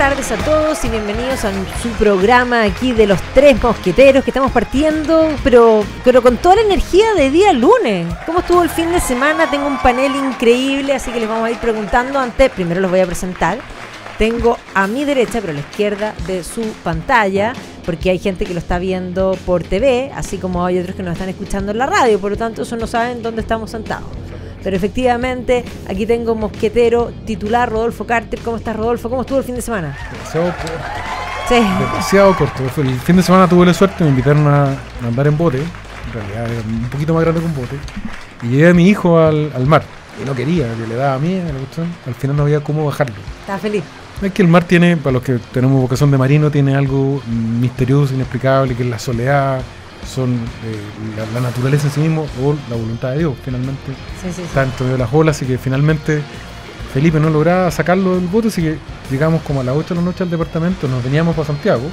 tardes a todos y bienvenidos a su programa aquí de los Tres Mosqueteros que estamos partiendo, pero con toda la energía de día lunes. ¿Cómo estuvo el fin de semana? Tengo un panel increíble, así que les vamos a ir preguntando. Primero los voy a presentar. Tengo a mi derecha, pero a la izquierda de su pantalla, porque hay gente que lo está viendo por TV, así como hay otros que nos están escuchando en la radio, por lo tanto eso no saben dónde estamos sentados. Pero efectivamente, aquí tengo mosquetero titular, Rodolfo Carter. ¿Cómo estás, Rodolfo? ¿Cómo estuvo el fin de semana? Demasiado corto. Sí. Demasiado corto. El fin de semana tuve la suerte, me invitaron a andar en bote. En realidad era un poquito más grande que un bote. Y llevé a mi hijo al mar. Y no quería, que le daba miedo. Al final no había cómo bajarlo. ¿Estás feliz? Es que el mar tiene, para los que tenemos vocación de marino, tiene algo misterioso, inexplicable, que es la soledad. Son la naturaleza en sí mismo o la voluntad de Dios, finalmente. Sí. Tanto de las olas, así que finalmente Felipe no lograba sacarlo del bote, así que llegamos como a las 8 de la noche al departamento, nos veníamos para Santiago,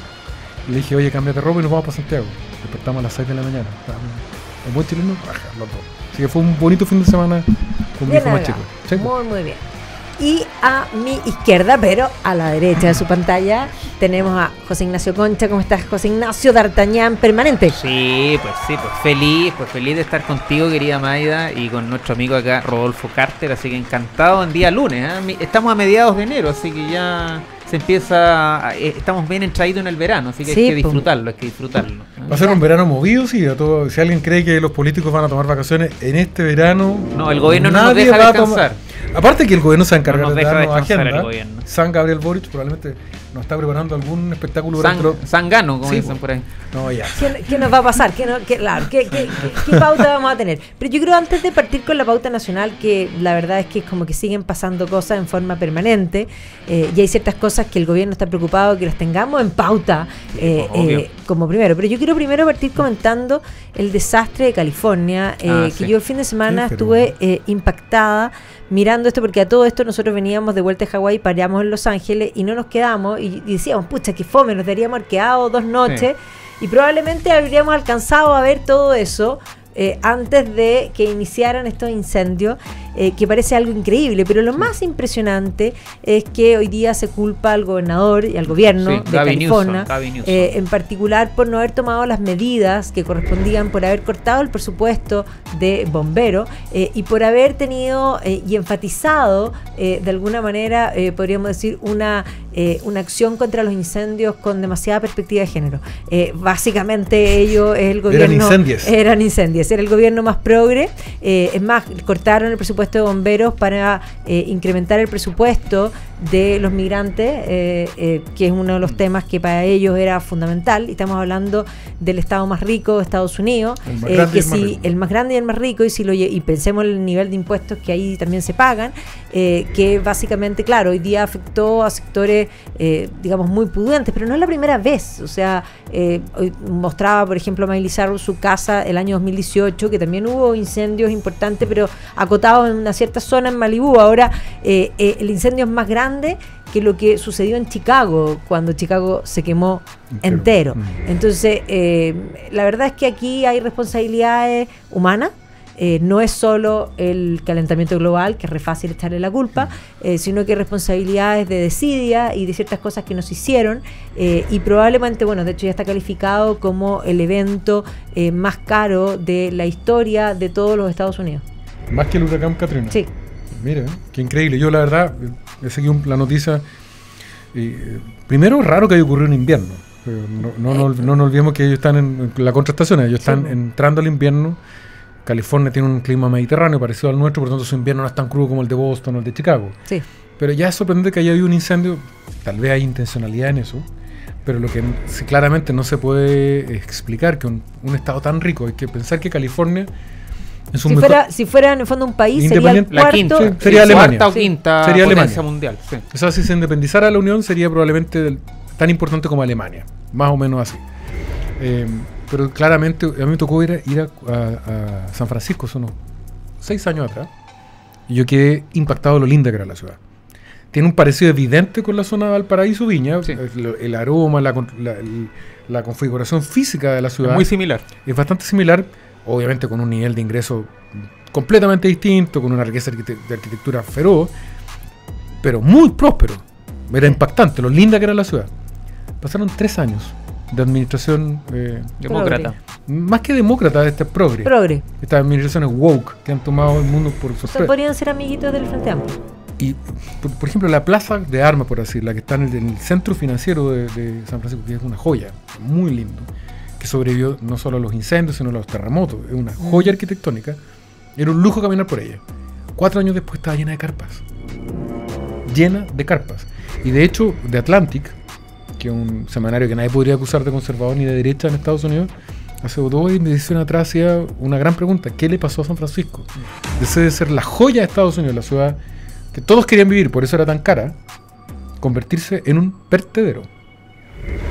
y le dije, oye, cámbiate ropa y nos vamos para Santiago. Despertamos a las 6 de la mañana. Es muy chileno, los dos. Así que fue un bonito fin de semana con mi hijo más chico. Muy bien. Y a mi izquierda, pero a la derecha de su pantalla, tenemos a José Ignacio Concha. ¿Cómo estás, José Ignacio D'Artagnan permanente? Sí, pues feliz de estar contigo, querida Maida, y con nuestro amigo acá, Rodolfo Carter, así que encantado en día lunes, ¿eh? Estamos a mediados de enero, así que ya se empieza, estamos bien entraditos en el verano, así que sí, hay que disfrutarlo, Va a ser un verano movido, sí, a todo. Si alguien cree que los políticos van a tomar vacaciones en este verano, no, el gobierno no nos deja descansar. Aparte que el gobierno se va a encargar de darnos agenda. San Gabriel Boric probablemente nos está preparando algún espectáculo. Sangano, como sí, dicen por ahí. No, ya. ¿Qué nos va a pasar? ¿Qué pauta vamos a tener? Pero yo creo, antes de partir con la pauta nacional, que la verdad es que como que siguen pasando cosas en forma permanente, y hay ciertas cosas que el gobierno está preocupado que las tengamos en pauta como primero. Pero yo quiero primero partir comentando el desastre de California, que yo el fin de semana estuve impactada mirando esto, porque a todo esto nosotros veníamos de vuelta a Hawái, paramos en Los Ángeles y no nos quedamos, y decíamos, pucha, qué fome, nos daríamos quedado 2 noches, y probablemente habríamos alcanzado a ver todo eso antes de que iniciaran estos incendios, que parece algo increíble, pero lo más impresionante es que hoy día se culpa al gobernador y al gobierno de California, en particular por no haber tomado las medidas que correspondían, por haber cortado el presupuesto de bomberos, y por haber tenido y enfatizado de alguna manera, podríamos decir, una acción contra los incendios con demasiada perspectiva de género. Básicamente ellos, el gobierno, eran incendios, era el gobierno más progre. Es más, cortaron el presupuesto de bomberos para incrementar el presupuesto de los migrantes, que es uno de los temas que para ellos era fundamental. Y estamos hablando del estado más rico de Estados Unidos, el más grande y el más rico, y pensemos en el nivel de impuestos que ahí también se pagan, que básicamente, claro, hoy día afectó a sectores digamos muy pudientes, pero no es la primera vez. O sea, hoy mostraba, por ejemplo, Miley Cyrus su casa el año 2018, que también hubo incendios importantes, pero acotados en una cierta zona en Malibú. Ahora el incendio es más grande que lo que sucedió en Chicago, cuando Chicago se quemó entero. Entonces, la verdad es que aquí hay responsabilidades humanas. No es solo el calentamiento global, que es re fácil echarle la culpa, sino que hay responsabilidades de desidia y de ciertas cosas que nos hicieron, y probablemente, bueno, de hecho ya está calificado como el evento más caro de la historia de todos los Estados Unidos. Más que el huracán Katrina. Sí. Mira, qué increíble. Yo la verdad he seguido la noticia. Primero, raro que haya ocurrido en invierno. No nos olvidemos que ellos están en la contraestación, ellos están entrando al invierno. California tiene un clima mediterráneo parecido al nuestro, por lo tanto su invierno no es tan crudo como el de Boston o el de Chicago. Sí. Pero ya es sorprendente que haya habido un incendio. Tal vez hay intencionalidad en eso, pero lo que claramente no se puede explicar, que un estado tan rico, hay que pensar que California es un si fuera en el fondo un país, sería el cuarto, sería Alemania, cuarta o quinta sería potencia Alemania mundial. Sí. O sea, si se independizara de la Unión, sería probablemente tan importante como Alemania, más o menos así. Pero claramente a mí me tocó ir a San Francisco hace unos 6 años atrás, y yo quedé impactado de lo linda que era la ciudad. Tiene un parecido evidente con la zona de Valparaíso, Viña, sí. El aroma, la configuración física de la ciudad. Es muy similar. Es bastante similar, obviamente con un nivel de ingreso completamente distinto, con una riqueza de arquitectura feroz, pero muy próspero. era impactante, lo linda que era la ciudad. Pasaron 3 años de administración Demócrata. más que demócrata, progre. Estas administraciones woke que han tomado el mundo por sorpresa. O sea, podrían ser amiguitos del Frente Amplio. Y, por ejemplo, la plaza de armas, por así, la que está en el centro financiero de San Francisco, que es una joya, muy lindo, que sobrevivió no solo a los incendios, sino a los terremotos, es una joya arquitectónica, era un lujo caminar por ella. 4 años después estaba llena de carpas. Llena de carpas. Y de hecho, The Atlantic, que es un semanario que nadie podría acusar de conservador ni de derecha en Estados Unidos, hace 2 ediciones atrás hacía una gran pregunta: ¿qué le pasó a San Francisco? Desde ser la joya de Estados Unidos, la ciudad que todos querían vivir, por eso era tan cara, convertirse en un vertedero.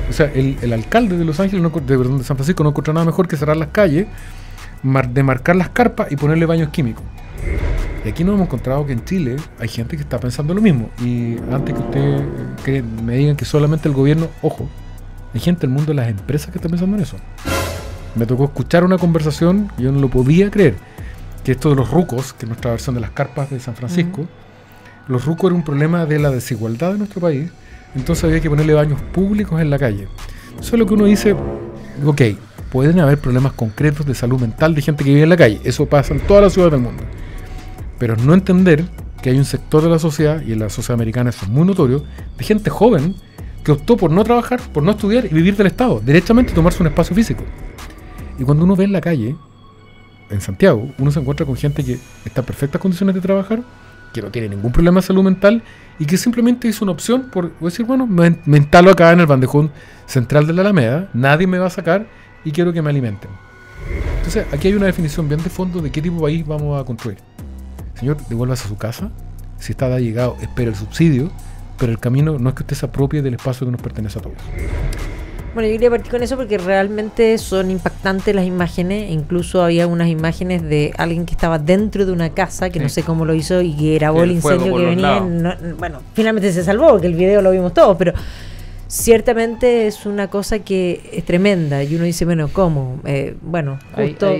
O sea, el alcalde de Los Ángeles, de San Francisco, no encontró nada mejor que cerrar las calles, demarcar las carpas y ponerle baños químicos. Y aquí nos hemos encontrado que en Chile hay gente que está pensando lo mismo. Y antes que ustedes me digan que solamente el gobierno, ojo, hay gente del mundo de las empresas que está pensando en eso. Me tocó escuchar una conversación, y yo no lo podía creer, que esto de los rucos, que es nuestra versión de las carpas de San Francisco, los rucos era un problema de la desigualdad de nuestro país, entonces había que ponerle baños públicos en la calle. Eso es lo que uno dice, ok, pueden haber problemas concretos de salud mental de gente que vive en la calle, eso pasa en todas las ciudades del mundo. Pero no entender que hay un sector de la sociedad, y en la sociedad americana eso es muy notorio, de gente joven que optó por no trabajar, por no estudiar y vivir del Estado, derechamente tomarse un espacio físico. Y cuando uno ve en la calle, en Santiago, uno se encuentra con gente que está en perfectas condiciones de trabajar, que no tiene ningún problema de salud mental y que simplemente hizo una opción por decir, bueno, me instalo acá en el bandejón central de la Alameda, nadie me va a sacar y quiero que me alimenten. Entonces, aquí hay una definición bien de fondo de qué tipo de país vamos a construir. Señor, devuélvase a su casa, si está de llegado, espera el subsidio, pero el camino no es que usted se apropie del espacio que nos pertenece a todos. Bueno, yo quería partir con eso porque realmente son impactantes las imágenes. Incluso había unas imágenes de alguien que estaba dentro de una casa, que no sé cómo lo hizo, y que grabó el incendio que venía. Bueno, finalmente se salvó porque el video lo vimos todos, pero ciertamente es una cosa que es tremenda. Y uno dice, bueno, ¿cómo? Bueno, justo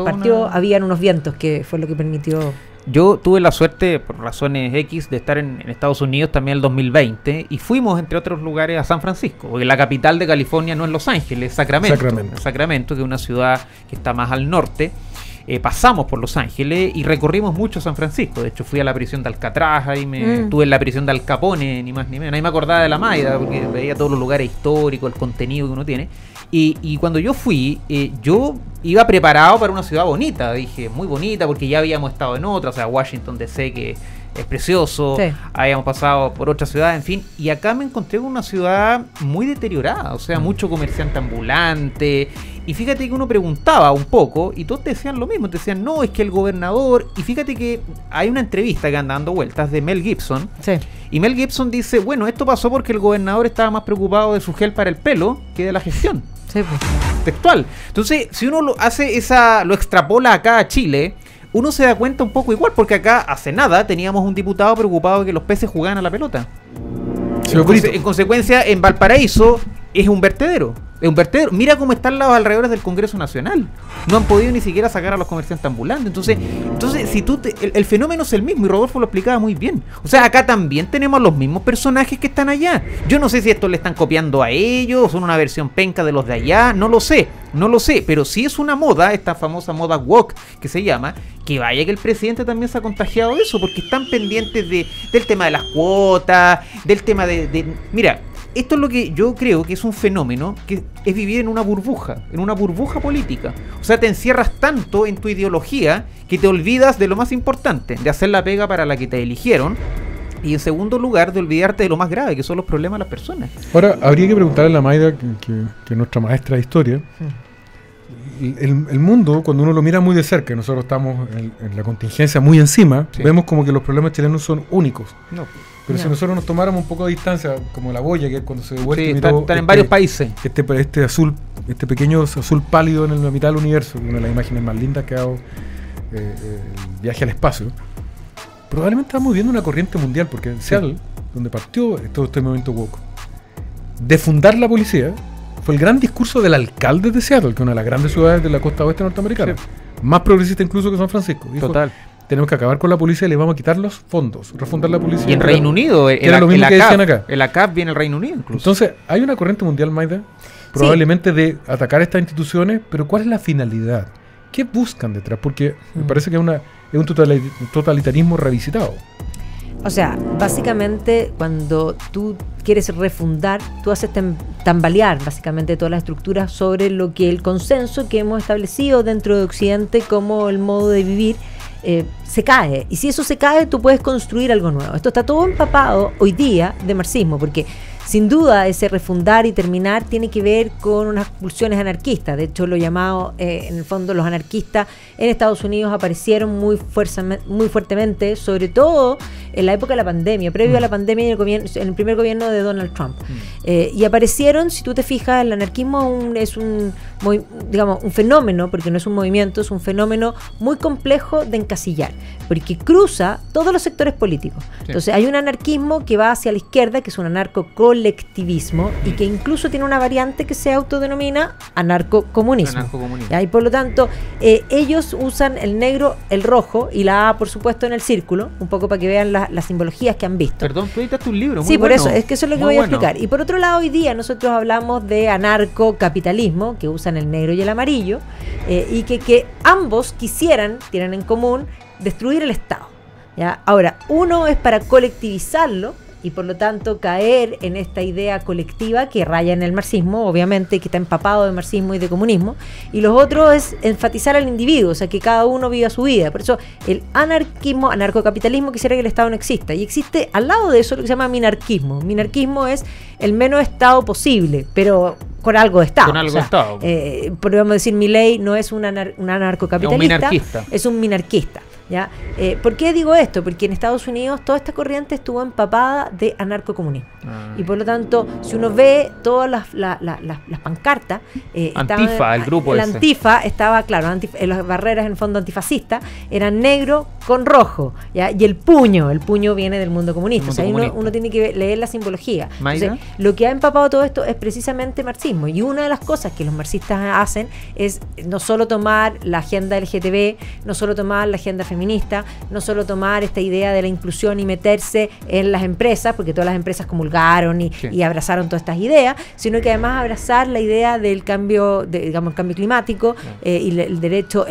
partió, habían unos vientos que fue lo que permitió. Yo tuve la suerte, por razones X, de estar en Estados Unidos también el 2020 y fuimos, entre otros lugares, a San Francisco, porque la capital de California no es Los Ángeles, es Sacramento, que es una ciudad que está más al norte. Pasamos por Los Ángeles y recorrimos mucho San Francisco. De hecho, fui a la prisión de Alcatraz, ahí estuve en la prisión de Al Capone, ni más ni menos. Ahí me acordaba de la Maida, porque veía todos los lugares históricos, el contenido que uno tiene. Y cuando yo fui, yo iba preparado para una ciudad bonita. Dije, muy bonita, porque ya habíamos estado en otra, o sea, Washington DC, que es precioso, habíamos pasado por otra ciudad, en fin, y acá me encontré con una ciudad muy deteriorada, o sea, mucho comerciante ambulante, y fíjate que uno preguntaba un poco, y todos te decían lo mismo, te decían, no, es que el gobernador, y fíjate que hay una entrevista que anda dando vueltas de Mel Gibson, y Mel Gibson dice, bueno, esto pasó porque el gobernador estaba más preocupado de su gel para el pelo que de la gestión. Textual. Entonces, si uno lo extrapola acá a Chile, uno se da cuenta un poco igual, porque acá hace nada teníamos un diputado preocupado de que los peces jugaran a la pelota. En consecuencia, en Valparaíso es un vertedero. Es un vertedero. Mira cómo están los alrededores del Congreso Nacional. No han podido ni siquiera sacar a los comerciantes ambulantes. Entonces si tú el fenómeno es el mismo, y Rodolfo lo explicaba muy bien. O sea, acá también tenemos los mismos personajes que están allá. Yo no sé si esto le están copiando a ellos, o son una versión penca de los de allá, no lo sé, pero sí es una moda, esta famosa moda woke que se llama, que vaya que el presidente también se ha contagiado de eso, porque están pendientes del tema de las cuotas, del tema mira, esto es lo que yo creo que es un fenómeno, que es vivir en una burbuja política. O sea, te encierras tanto en tu ideología que te olvidas de lo más importante, de hacer la pega para la que te eligieron, y en segundo lugar, de olvidarte de lo más grave, que son los problemas de las personas. Ahora, habría que preguntarle a la Maida, que es nuestra maestra de historia, el mundo, cuando uno lo mira muy de cerca, nosotros estamos en la contingencia muy encima, vemos como que los problemas chilenos son únicos. Pero si nosotros nos tomáramos un poco de distancia, como la boya, que es cuando se devuelve, están en varios países. Este azul, este pequeño azul pálido en la mitad del universo, una de las imágenes más lindas que ha dado el viaje al espacio. Probablemente estamos viendo una corriente mundial, porque en Seattle, donde partió todo este movimiento woke, de fundar la policía, fue el gran discurso del alcalde de Seattle, que es una de las grandes ciudades de la costa oeste norteamericana, más progresista incluso que San Francisco. Dijo, tenemos que acabar con la policía y le vamos a quitar los fondos, refundar la policía. Y en Reino Unido, era lo mismo que decían acá. El ACAP viene el Reino Unido incluso. Entonces, hay una corriente mundial, Maida, probablemente de atacar estas instituciones, pero ¿cuál es la finalidad? ¿Qué buscan detrás? Porque me parece que es un totalitarismo revisitado. O sea, básicamente cuando tú quieres refundar, tú haces tambalear básicamente todas las estructuras sobre lo que el consenso que hemos establecido dentro de Occidente como el modo de vivir se cae. Y si eso se cae, tú puedes construir algo nuevo. Esto está todo empapado hoy día de marxismo, porque sin duda ese refundar y terminar tiene que ver con unas pulsiones anarquistas. De hecho, lo llamado, en el fondo, los anarquistas en Estados Unidos aparecieron muy fuertemente, sobre todo en la época de la pandemia, previo a la pandemia y en el primer gobierno de Donald Trump. Y aparecieron, si tú te fijas, el anarquismo es un fenómeno, porque no es un movimiento, es un fenómeno muy complejo de encasillar, porque cruza todos los sectores políticos. Sí. Entonces hay un anarquismo que va hacia la izquierda, que es un anarcocolectivismo, y que incluso tiene una variante que se autodenomina anarcocomunismo. Y por lo tanto, ellos usan el negro, el rojo y la A, por supuesto, en el círculo, un poco para que vean las simbologías que han visto. Perdón, tú editaste un libro. Sí, por eso, es que eso es lo que voy a explicar. Y por otro lado, hoy día nosotros hablamos de anarcocapitalismo, que usan el negro y el amarillo, y que ambos tienen en común destruir el Estado. ¿Ya? Ahora, uno es para colectivizarlo y por lo tanto caer en esta idea colectiva que raya en el marxismo, obviamente, que está empapado de marxismo y de comunismo, y los otros es enfatizar al individuo, o sea, que cada uno viva su vida. Por eso el anarcocapitalismo quisiera que el Estado no exista, y existe al lado de eso lo que se llama minarquismo. Minarquismo es el menos Estado posible, pero con algo de Estado. Con algo de Estado. Podríamos decir, Milei no es un anarcocapitalista, es un minarquista. ¿Ya? ¿Por qué digo esto? Porque en Estados Unidos toda esta corriente estuvo empapada de anarcocomunismo. Y por lo tanto, si uno ve todas las pancartas, Antifa, el grupo ese. Antifa estaba, claro, las barreras en fondo antifascistas eran negro con rojo, ¿ya? Y el puño viene del mundo comunista. O sea, uno tiene que leer la simbología. Entonces, lo que ha empapado todo esto es precisamente marxismo. Y una de las cosas que los marxistas hacen es no solo tomar la agenda LGTB, no solo tomar la agenda feminista, no solo tomar esta idea de la inclusión y meterse en las empresas, porque todas las empresas comulgaron y abrazaron todas estas ideas, sino que además abrazar la idea del cambio, el cambio climático y el derecho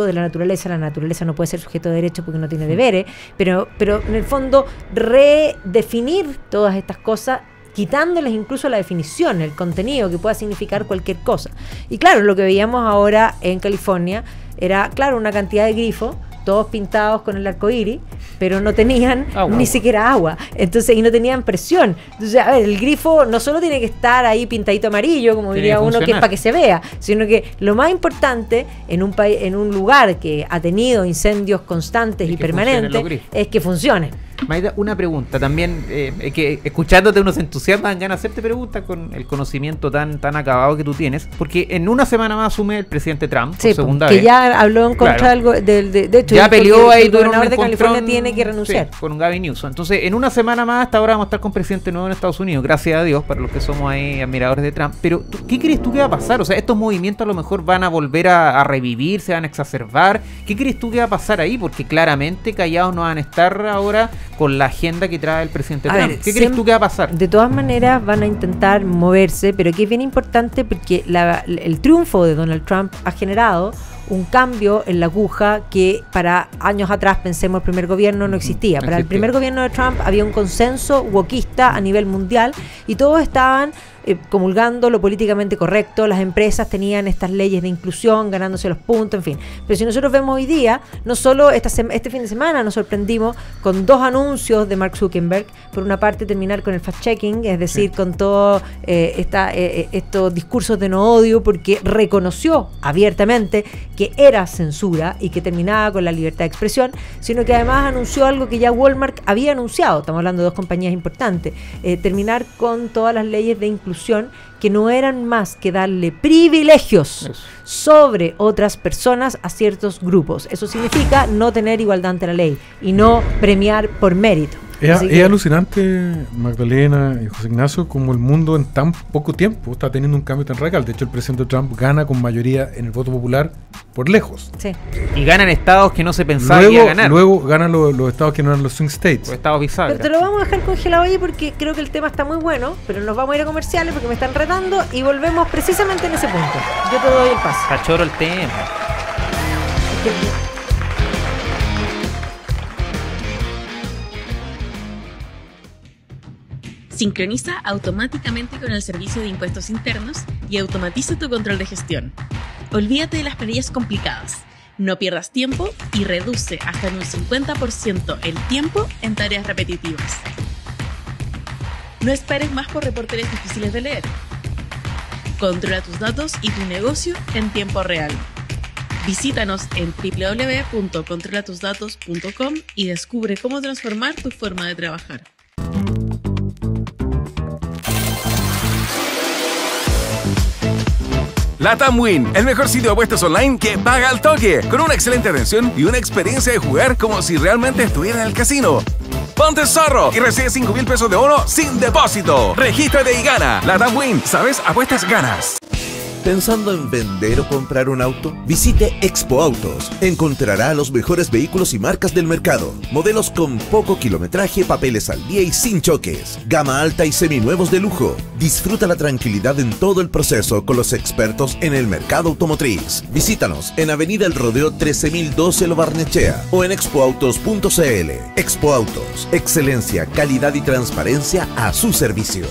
de la naturaleza no puede ser sujeto de derecho porque no tiene deberes, pero en el fondo redefinir todas estas cosas, quitándoles incluso la definición, el contenido que pueda significar cualquier cosa. Y claro, lo que veíamos ahora en California era, claro, una cantidad de grifos, todos pintados con el arco iris, pero no tenían ni siquiera agua. Entonces, y no tenían presión. Entonces, a ver, el grifo no solo tiene que estar ahí pintadito amarillo, como diría uno, que es para que se vea, sino que lo más importante en un lugar que ha tenido incendios constantes y permanentes es que funcione. Maida, una pregunta también, que escuchándote uno se entusiasma, dan ganas de hacerte preguntas con el conocimiento tan acabado que tú tienes, porque en una semana más asume el presidente Trump, por segunda vez. Que ya habló en contra algo de hecho, ya peleó ahí, el gobernador de California tiene que renunciar. Sí, con un Gavin Newsom. Entonces, en una semana más, hasta ahora vamos a estar con presidente nuevo en Estados Unidos, gracias a Dios, para los que somos ahí admiradores de Trump. Pero, ¿qué crees tú que va a pasar? O sea, estos movimientos a lo mejor van a volver a revivir, se van a exacerbar. ¿Qué crees tú que va a pasar ahí? Porque claramente callados no van a estar ahora con la agenda que trae el presidente Trump. ¿Qué crees tú que va a pasar? De todas maneras van a intentar moverse, pero que es bien importante porque el triunfo de Donald Trump ha generado un cambio en la aguja que para años atrás, pensemos, el primer gobierno no existía. Para el primer gobierno de Trump había un consenso wokista a nivel mundial y todos estaban comulgando lo políticamente correcto, las empresas tenían estas leyes de inclusión, ganándose los puntos, en fin. Pero si nosotros vemos hoy día, no solo este fin de semana nos sorprendimos con 2 anuncios de Mark Zuckerberg, por una parte terminar con el fact-checking, es decir, con todos estos discursos de no odio, porque reconoció abiertamente que era censura y que terminaba con la libertad de expresión, sino que además anunció algo que ya Walmart había anunciado, estamos hablando de 2 compañías importantes, terminar con todas las leyes de inclusión que no eran más que darle privilegios sobre otras personas a ciertos grupos. Eso significa no tener igualdad ante la ley y no premiar por mérito. Es alucinante, Magdalena y José Ignacio, como el mundo en tan poco tiempo está teniendo un cambio tan radical. De hecho, el presidente Trump gana con mayoría en el voto popular por lejos. Sí. Y ganan estados que no se pensaba que iba a ganar. Luego ganan los estados que no eran los swing states. Los estados bisagras. Pero te lo vamos a dejar congelado ahí porque creo que el tema está muy bueno, pero nos vamos a ir a comerciales porque me están retando y volvemos precisamente en ese punto. Yo te doy el paso. Está choro el tema. Sincroniza automáticamente con el Servicio de Impuestos Internos y automatiza tu control de gestión. Olvídate de las planillas complicadas. No pierdas tiempo y reduce hasta en un 50% el tiempo en tareas repetitivas. No esperes más por reportes difíciles de leer. Controla tus datos y tu negocio en tiempo real. Visítanos en www.controlatusdatos.com y descubre cómo transformar tu forma de trabajar. LATAM Win, el mejor sitio de apuestas online que paga al toque, con una excelente atención y una experiencia de jugar como si realmente estuviera en el casino. Ponte zorro y recibe 5,000 pesos de bono sin depósito. Regístrate y gana. LATAM Win, ¿sabes? Apuestas ganas. ¿Pensando en vender o comprar un auto? Visite Expo Autos. Encontrará los mejores vehículos y marcas del mercado. Modelos con poco kilometraje, papeles al día y sin choques. Gama alta y seminuevos de lujo. Disfruta la tranquilidad en todo el proceso con los expertos en el mercado automotriz. Visítanos en Avenida El Rodeo 13012 Lo Barnechea o en expoautos.cl. Expo Autos. Excelencia, calidad y transparencia a su servicio.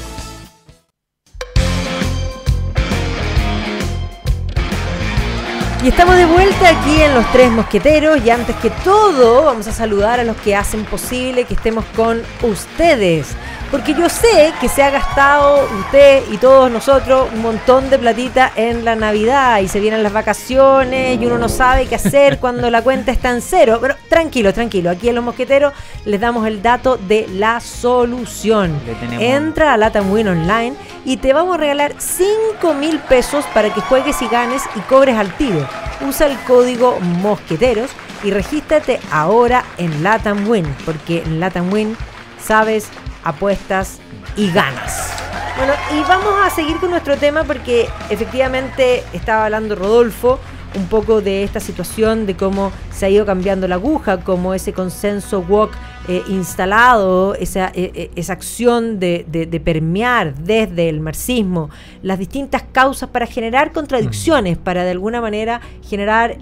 Y estamos de vuelta aquí en Los Tres Mosqueteros y antes que todo vamos a saludar a los que hacen posible que estemos con ustedes. Porque yo sé que se ha gastado usted y todos nosotros un montón de platita en la Navidad y se vienen las vacaciones y uno no sabe qué hacer cuando la cuenta está en cero. Pero tranquilo, aquí en Los Mosqueteros les damos el dato de la solución. Entra a LATAM Win Online y te vamos a regalar 5,000 pesos para que juegues y ganes y cobres al tiro. Usa el código Mosqueteros y regístrate ahora en LATAM Win, porque en LATAM Win sabes, apuestas y ganas. Bueno, y vamos a seguir con nuestro tema porque efectivamente estaba hablando Rodolfo un poco de esta situación, de cómo se ha ido cambiando la aguja, cómo ese consenso woke instalado, esa acción de permear desde el marxismo las distintas causas para generar contradicciones, para de alguna manera generar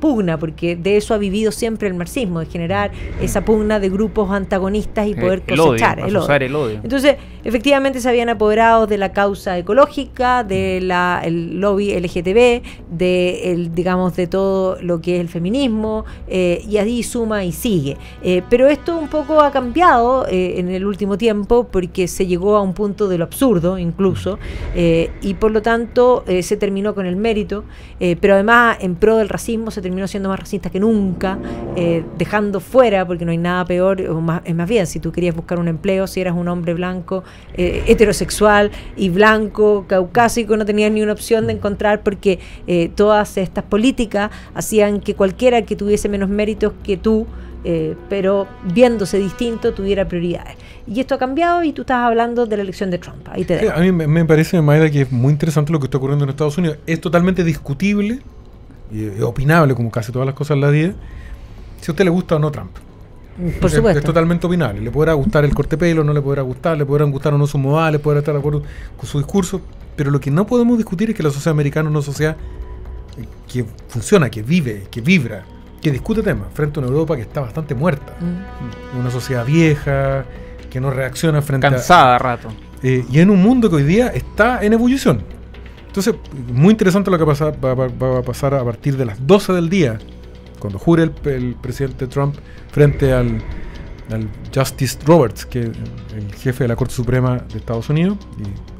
pugna, porque de eso ha vivido siempre el marxismo, de generar esa pugna de grupos antagonistas y poder cosechar el odio. Entonces, efectivamente se habían apoderado de la causa ecológica, del lobby LGTB, digamos, de todo lo que es el feminismo, y ahí suma y sigue. Pero esto un poco ha cambiado en el último tiempo porque se llegó a un punto de lo absurdo incluso, y por lo tanto se terminó con el mérito, pero además en pro del racismo se terminó siendo más racista que nunca, dejando fuera, porque no hay nada peor, es más bien, si tú querías buscar un empleo, si eras un hombre blanco, heterosexual y blanco, caucásico, no tenías ni una opción de encontrar, porque todas estas políticas hacían que cualquiera que tuviese menos méritos que tú, pero viéndose distinto, tuviera prioridades. Y esto ha cambiado y tú estás hablando de la elección de Trump. Ahí te dejo. A mí me parece, Maida, que es muy interesante lo que está ocurriendo en Estados Unidos. Es totalmente discutible y opinable, como casi todas las cosas en la vida, si a usted le gusta o no Trump. Por supuesto. Es totalmente opinable. Le podrá gustar el corte de pelo, no le podrá gustar, le podrán gustar o no sus modales, podrá estar de acuerdo con su discurso, pero lo que no podemos discutir es que la sociedad americana es una sociedad que funciona, que vive, que vibra, que discute temas frente a una Europa que está bastante muerta. Una sociedad vieja, que no reacciona frente cansada a rato. Y en un mundo que hoy día está en ebullición. Entonces, muy interesante lo que va a pasar a partir de las 12 del día, cuando jure el presidente Trump frente al Justice Roberts, que es el jefe de la Corte Suprema de Estados Unidos,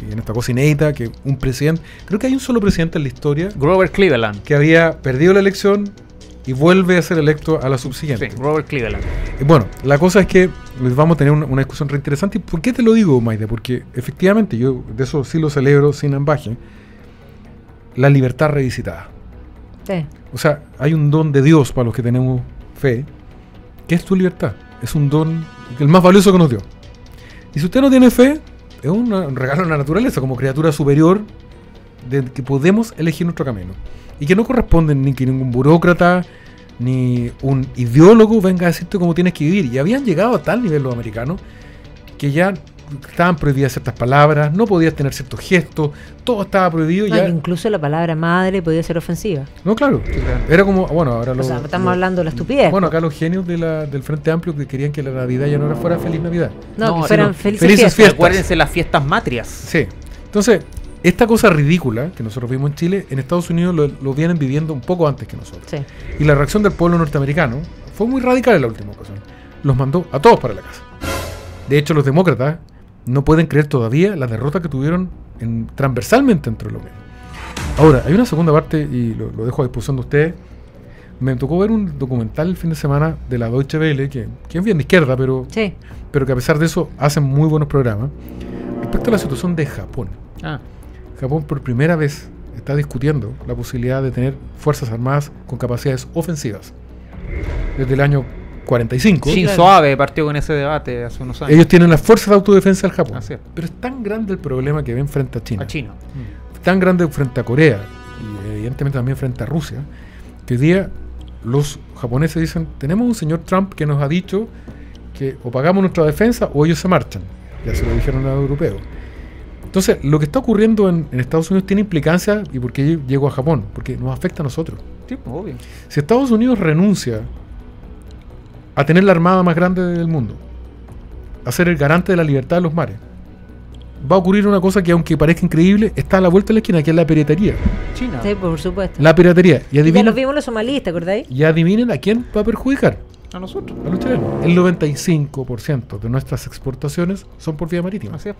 y en esta cosa inédita, que un presidente, creo que hay un solo presidente en la historia, Grover Cleveland, que había perdido la elección y vuelve a ser electo a la subsiguiente. Sí, Grover Cleveland. Bueno, la cosa es que vamos a tener una discusión re interesante. ¿Y por qué te lo digo, Maide? Porque efectivamente, yo de eso sí lo celebro sin ambaje, la libertad revisitada. Sí. O sea, hay un don de Dios para los que tenemos fe, que es tu libertad. Es un don el más valioso que nos dio. Y si usted no tiene fe, es un regalo de la naturaleza, como criatura superior, de que podemos elegir nuestro camino. Y que no corresponde ni que ningún burócrata, ni un ideólogo venga a decirte cómo tienes que vivir. Y habían llegado a tal nivel los americanos, que ya estaban prohibidas ciertas palabras, no podías tener ciertos gestos, todo estaba prohibido. No, ya. incluso la palabra madre podía ser ofensiva. No, claro. Era como, bueno, ahora O sea, estamos hablando de la estupidez. Bueno, acá los genios del Frente Amplio que querían que la Navidad ya no fuera Feliz Navidad. No, no, que fueran sino felices fiestas. Acuérdense las fiestas matrias. Sí. Entonces, esta cosa ridícula que nosotros vimos en Chile, en Estados Unidos lo vienen viviendo un poco antes que nosotros. Sí. Y la reacción del pueblo norteamericano fue muy radical en la última ocasión. Los mandó a todos para la casa. De hecho, los demócratas no pueden creer todavía la derrota que tuvieron transversalmente entre los mismos. Ahora, hay una segunda parte, y lo dejo a disposición de ustedes. Me tocó ver un documental el fin de semana de la Deutsche Welle, que es bien de izquierda, pero que a pesar de eso hacen muy buenos programas, respecto a la situación de Japón. Japón por primera vez está discutiendo la posibilidad de tener fuerzas armadas con capacidades ofensivas. Desde el año 45. Shinzo Abe partió con ese debate hace unos años. Ellos tienen las fuerzas de autodefensa del Japón. Así es. Pero es tan grande el problema que ven frente a China. A China. Tan grande frente a Corea y evidentemente también frente a Rusia, que hoy día los japoneses dicen, tenemos un señor Trump que nos ha dicho que o pagamos nuestra defensa o ellos se marchan. Ya se lo dijeron a los europeos. Entonces, lo que está ocurriendo en Estados Unidos tiene implicancias. ¿Y por qué llegó a Japón? Porque nos afecta a nosotros. Sí, obvio. Si Estados Unidos renuncia a tener la armada más grande del mundo, a ser el garante de la libertad de los mares, va a ocurrir una cosa que, aunque parezca increíble, está a la vuelta de la esquina, que es la piratería. China. Sí, por supuesto. La piratería. Y ya adivinen, los vimos los somalíes, ¿te acordáis? y adivinen a quién va a perjudicar. A nosotros. A los chilenos. El 95% de nuestras exportaciones son por vía marítima. Así es.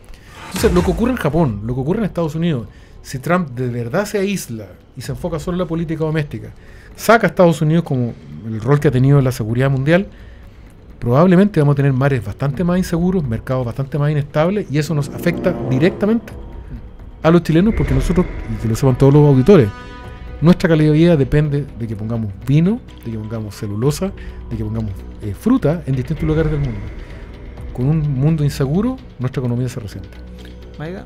Entonces, lo que ocurre en Japón, lo que ocurre en Estados Unidos, si Trump de verdad se aísla y se enfoca solo en la política doméstica, saca a Estados Unidos como el rol que ha tenido en la seguridad mundial, probablemente vamos a tener mares bastante más inseguros, mercados bastante más inestables, y eso nos afecta directamente a los chilenos, porque nosotros, y que lo sepan todos los auditores, nuestra calidad de vida depende de que pongamos vino, de que pongamos celulosa, de que pongamos fruta en distintos lugares del mundo. Con un mundo inseguro, nuestra economía se resiente. Maida.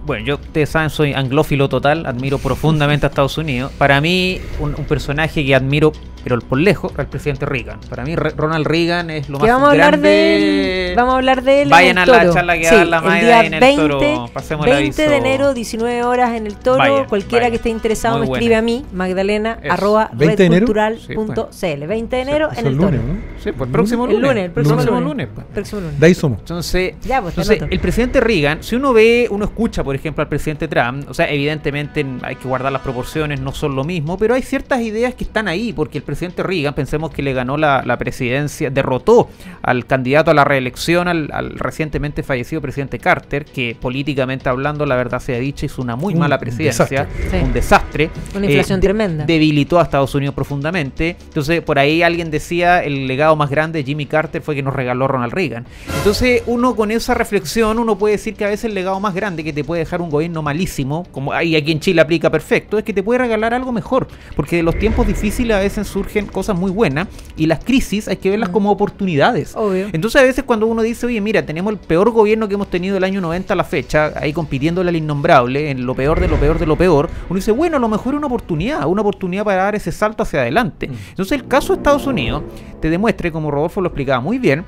Bueno, ustedes saben, soy anglófilo total, admiro profundamente a Estados Unidos. Para mí, un personaje que admiro, pero por lejos, el presidente Reagan. Para mí, Ronald Reagan es lo más grande. Vamos a hablar de él. Vayan en a el la Toro. charla que da la Maida en el Toro. Pasemos el 20 aviso. de enero, 19 horas en el Toro. Vayan, Cualquiera vayan. que esté interesado Muy me buena. escribe a mí, Magdalena, Eso. 20 de enero. redcultural.cl. 20 de enero Eso en el el Toro. lunes, ¿no? Sí, pues el próximo El lunes. lunes, el próximo Próximo lunes. pues. Próximo lunes. De ahí somos. Entonces, Ya, pues, te anoto. el presidente Reagan, si uno escucha, por ejemplo, al presidente Trump, o sea, evidentemente hay que guardar las proporciones, no son lo mismo, pero hay ciertas ideas que están ahí, porque el presidente Reagan, pensemos que le ganó la presidencia, derrotó al candidato a la reelección, al recientemente fallecido presidente Carter, que políticamente hablando, la verdad sea dicha, hizo una muy mala presidencia, desastre. un desastre. Una inflación tremenda. Debilitó a Estados Unidos profundamente. Entonces, por ahí alguien decía, el legado más grande de Jimmy Carter fue que nos regaló Ronald Reagan. Entonces, uno con esa reflexión, uno puede decir que a veces el legado más grande que te puede dejar un gobierno malísimo, como ahí aquí en Chile aplica perfecto, es que te puede regalar algo mejor, porque de los tiempos difíciles a veces surgen cosas muy buenas, y las crisis hay que verlas como oportunidades. Obvio. Entonces, a veces cuando uno dice, oye, mira, tenemos el peor gobierno que hemos tenido del año 90 a la fecha, ahí compitiéndole al innombrable, en lo peor de lo peor de lo peor, uno dice, bueno, a lo mejor es una oportunidad para dar ese salto hacia adelante. Entonces, el caso de Estados Unidos te demuestra, como Rodolfo lo explicaba muy bien,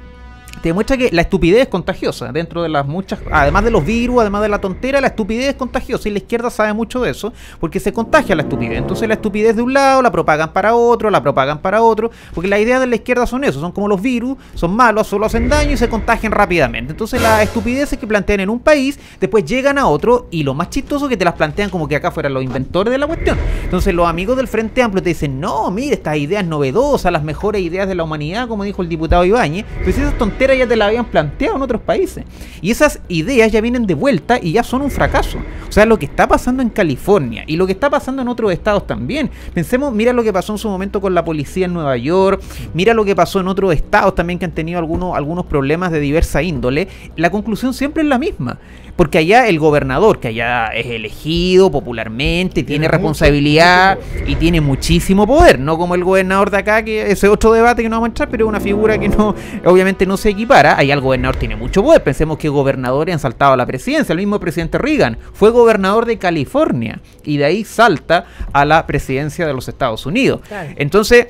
te demuestra que la estupidez es contagiosa. Dentro de las muchas, además de los virus, además de la tontera, la estupidez es contagiosa, y la izquierda sabe mucho de eso, porque se contagia la estupidez. Entonces la estupidez de un lado la propagan para otro, porque la idea de la izquierda son eso, son como los virus, son malos, solo hacen daño y se contagian rápidamente. Entonces las estupideces que plantean en un país, después llegan a otro, y lo más chistoso es que te las plantean como que acá fueran los inventores de la cuestión. Entonces los amigos del Frente Amplio te dicen, no, mire, estas ideas novedosas, las mejores ideas de la humanidad, como dijo el diputado Ibáñez, pues esas tonteras ya te las habían planteado en otros países, y esas ideas ya vienen de vuelta y ya son un fracaso. O sea, lo que está pasando en California y lo que está pasando en otros estados también. Pensemos, mira lo que pasó en su momento con la policía en Nueva York, mira lo que pasó en otros estados también que han tenido algunos problemas de diversa índole. La conclusión siempre es la misma, porque allá el gobernador, que allá es elegido popularmente, tiene responsabilidad y tiene muchísimo poder, no como el gobernador de acá, que ese otro debate que no vamos a entrar, pero es una figura que no, obviamente no se equipara, ahí el gobernador tiene mucho poder. Pensemos que gobernadores han saltado a la presidencia. El mismo presidente Reagan fue gobernador de California y de ahí salta a la presidencia de los Estados Unidos. Claro. Entonces,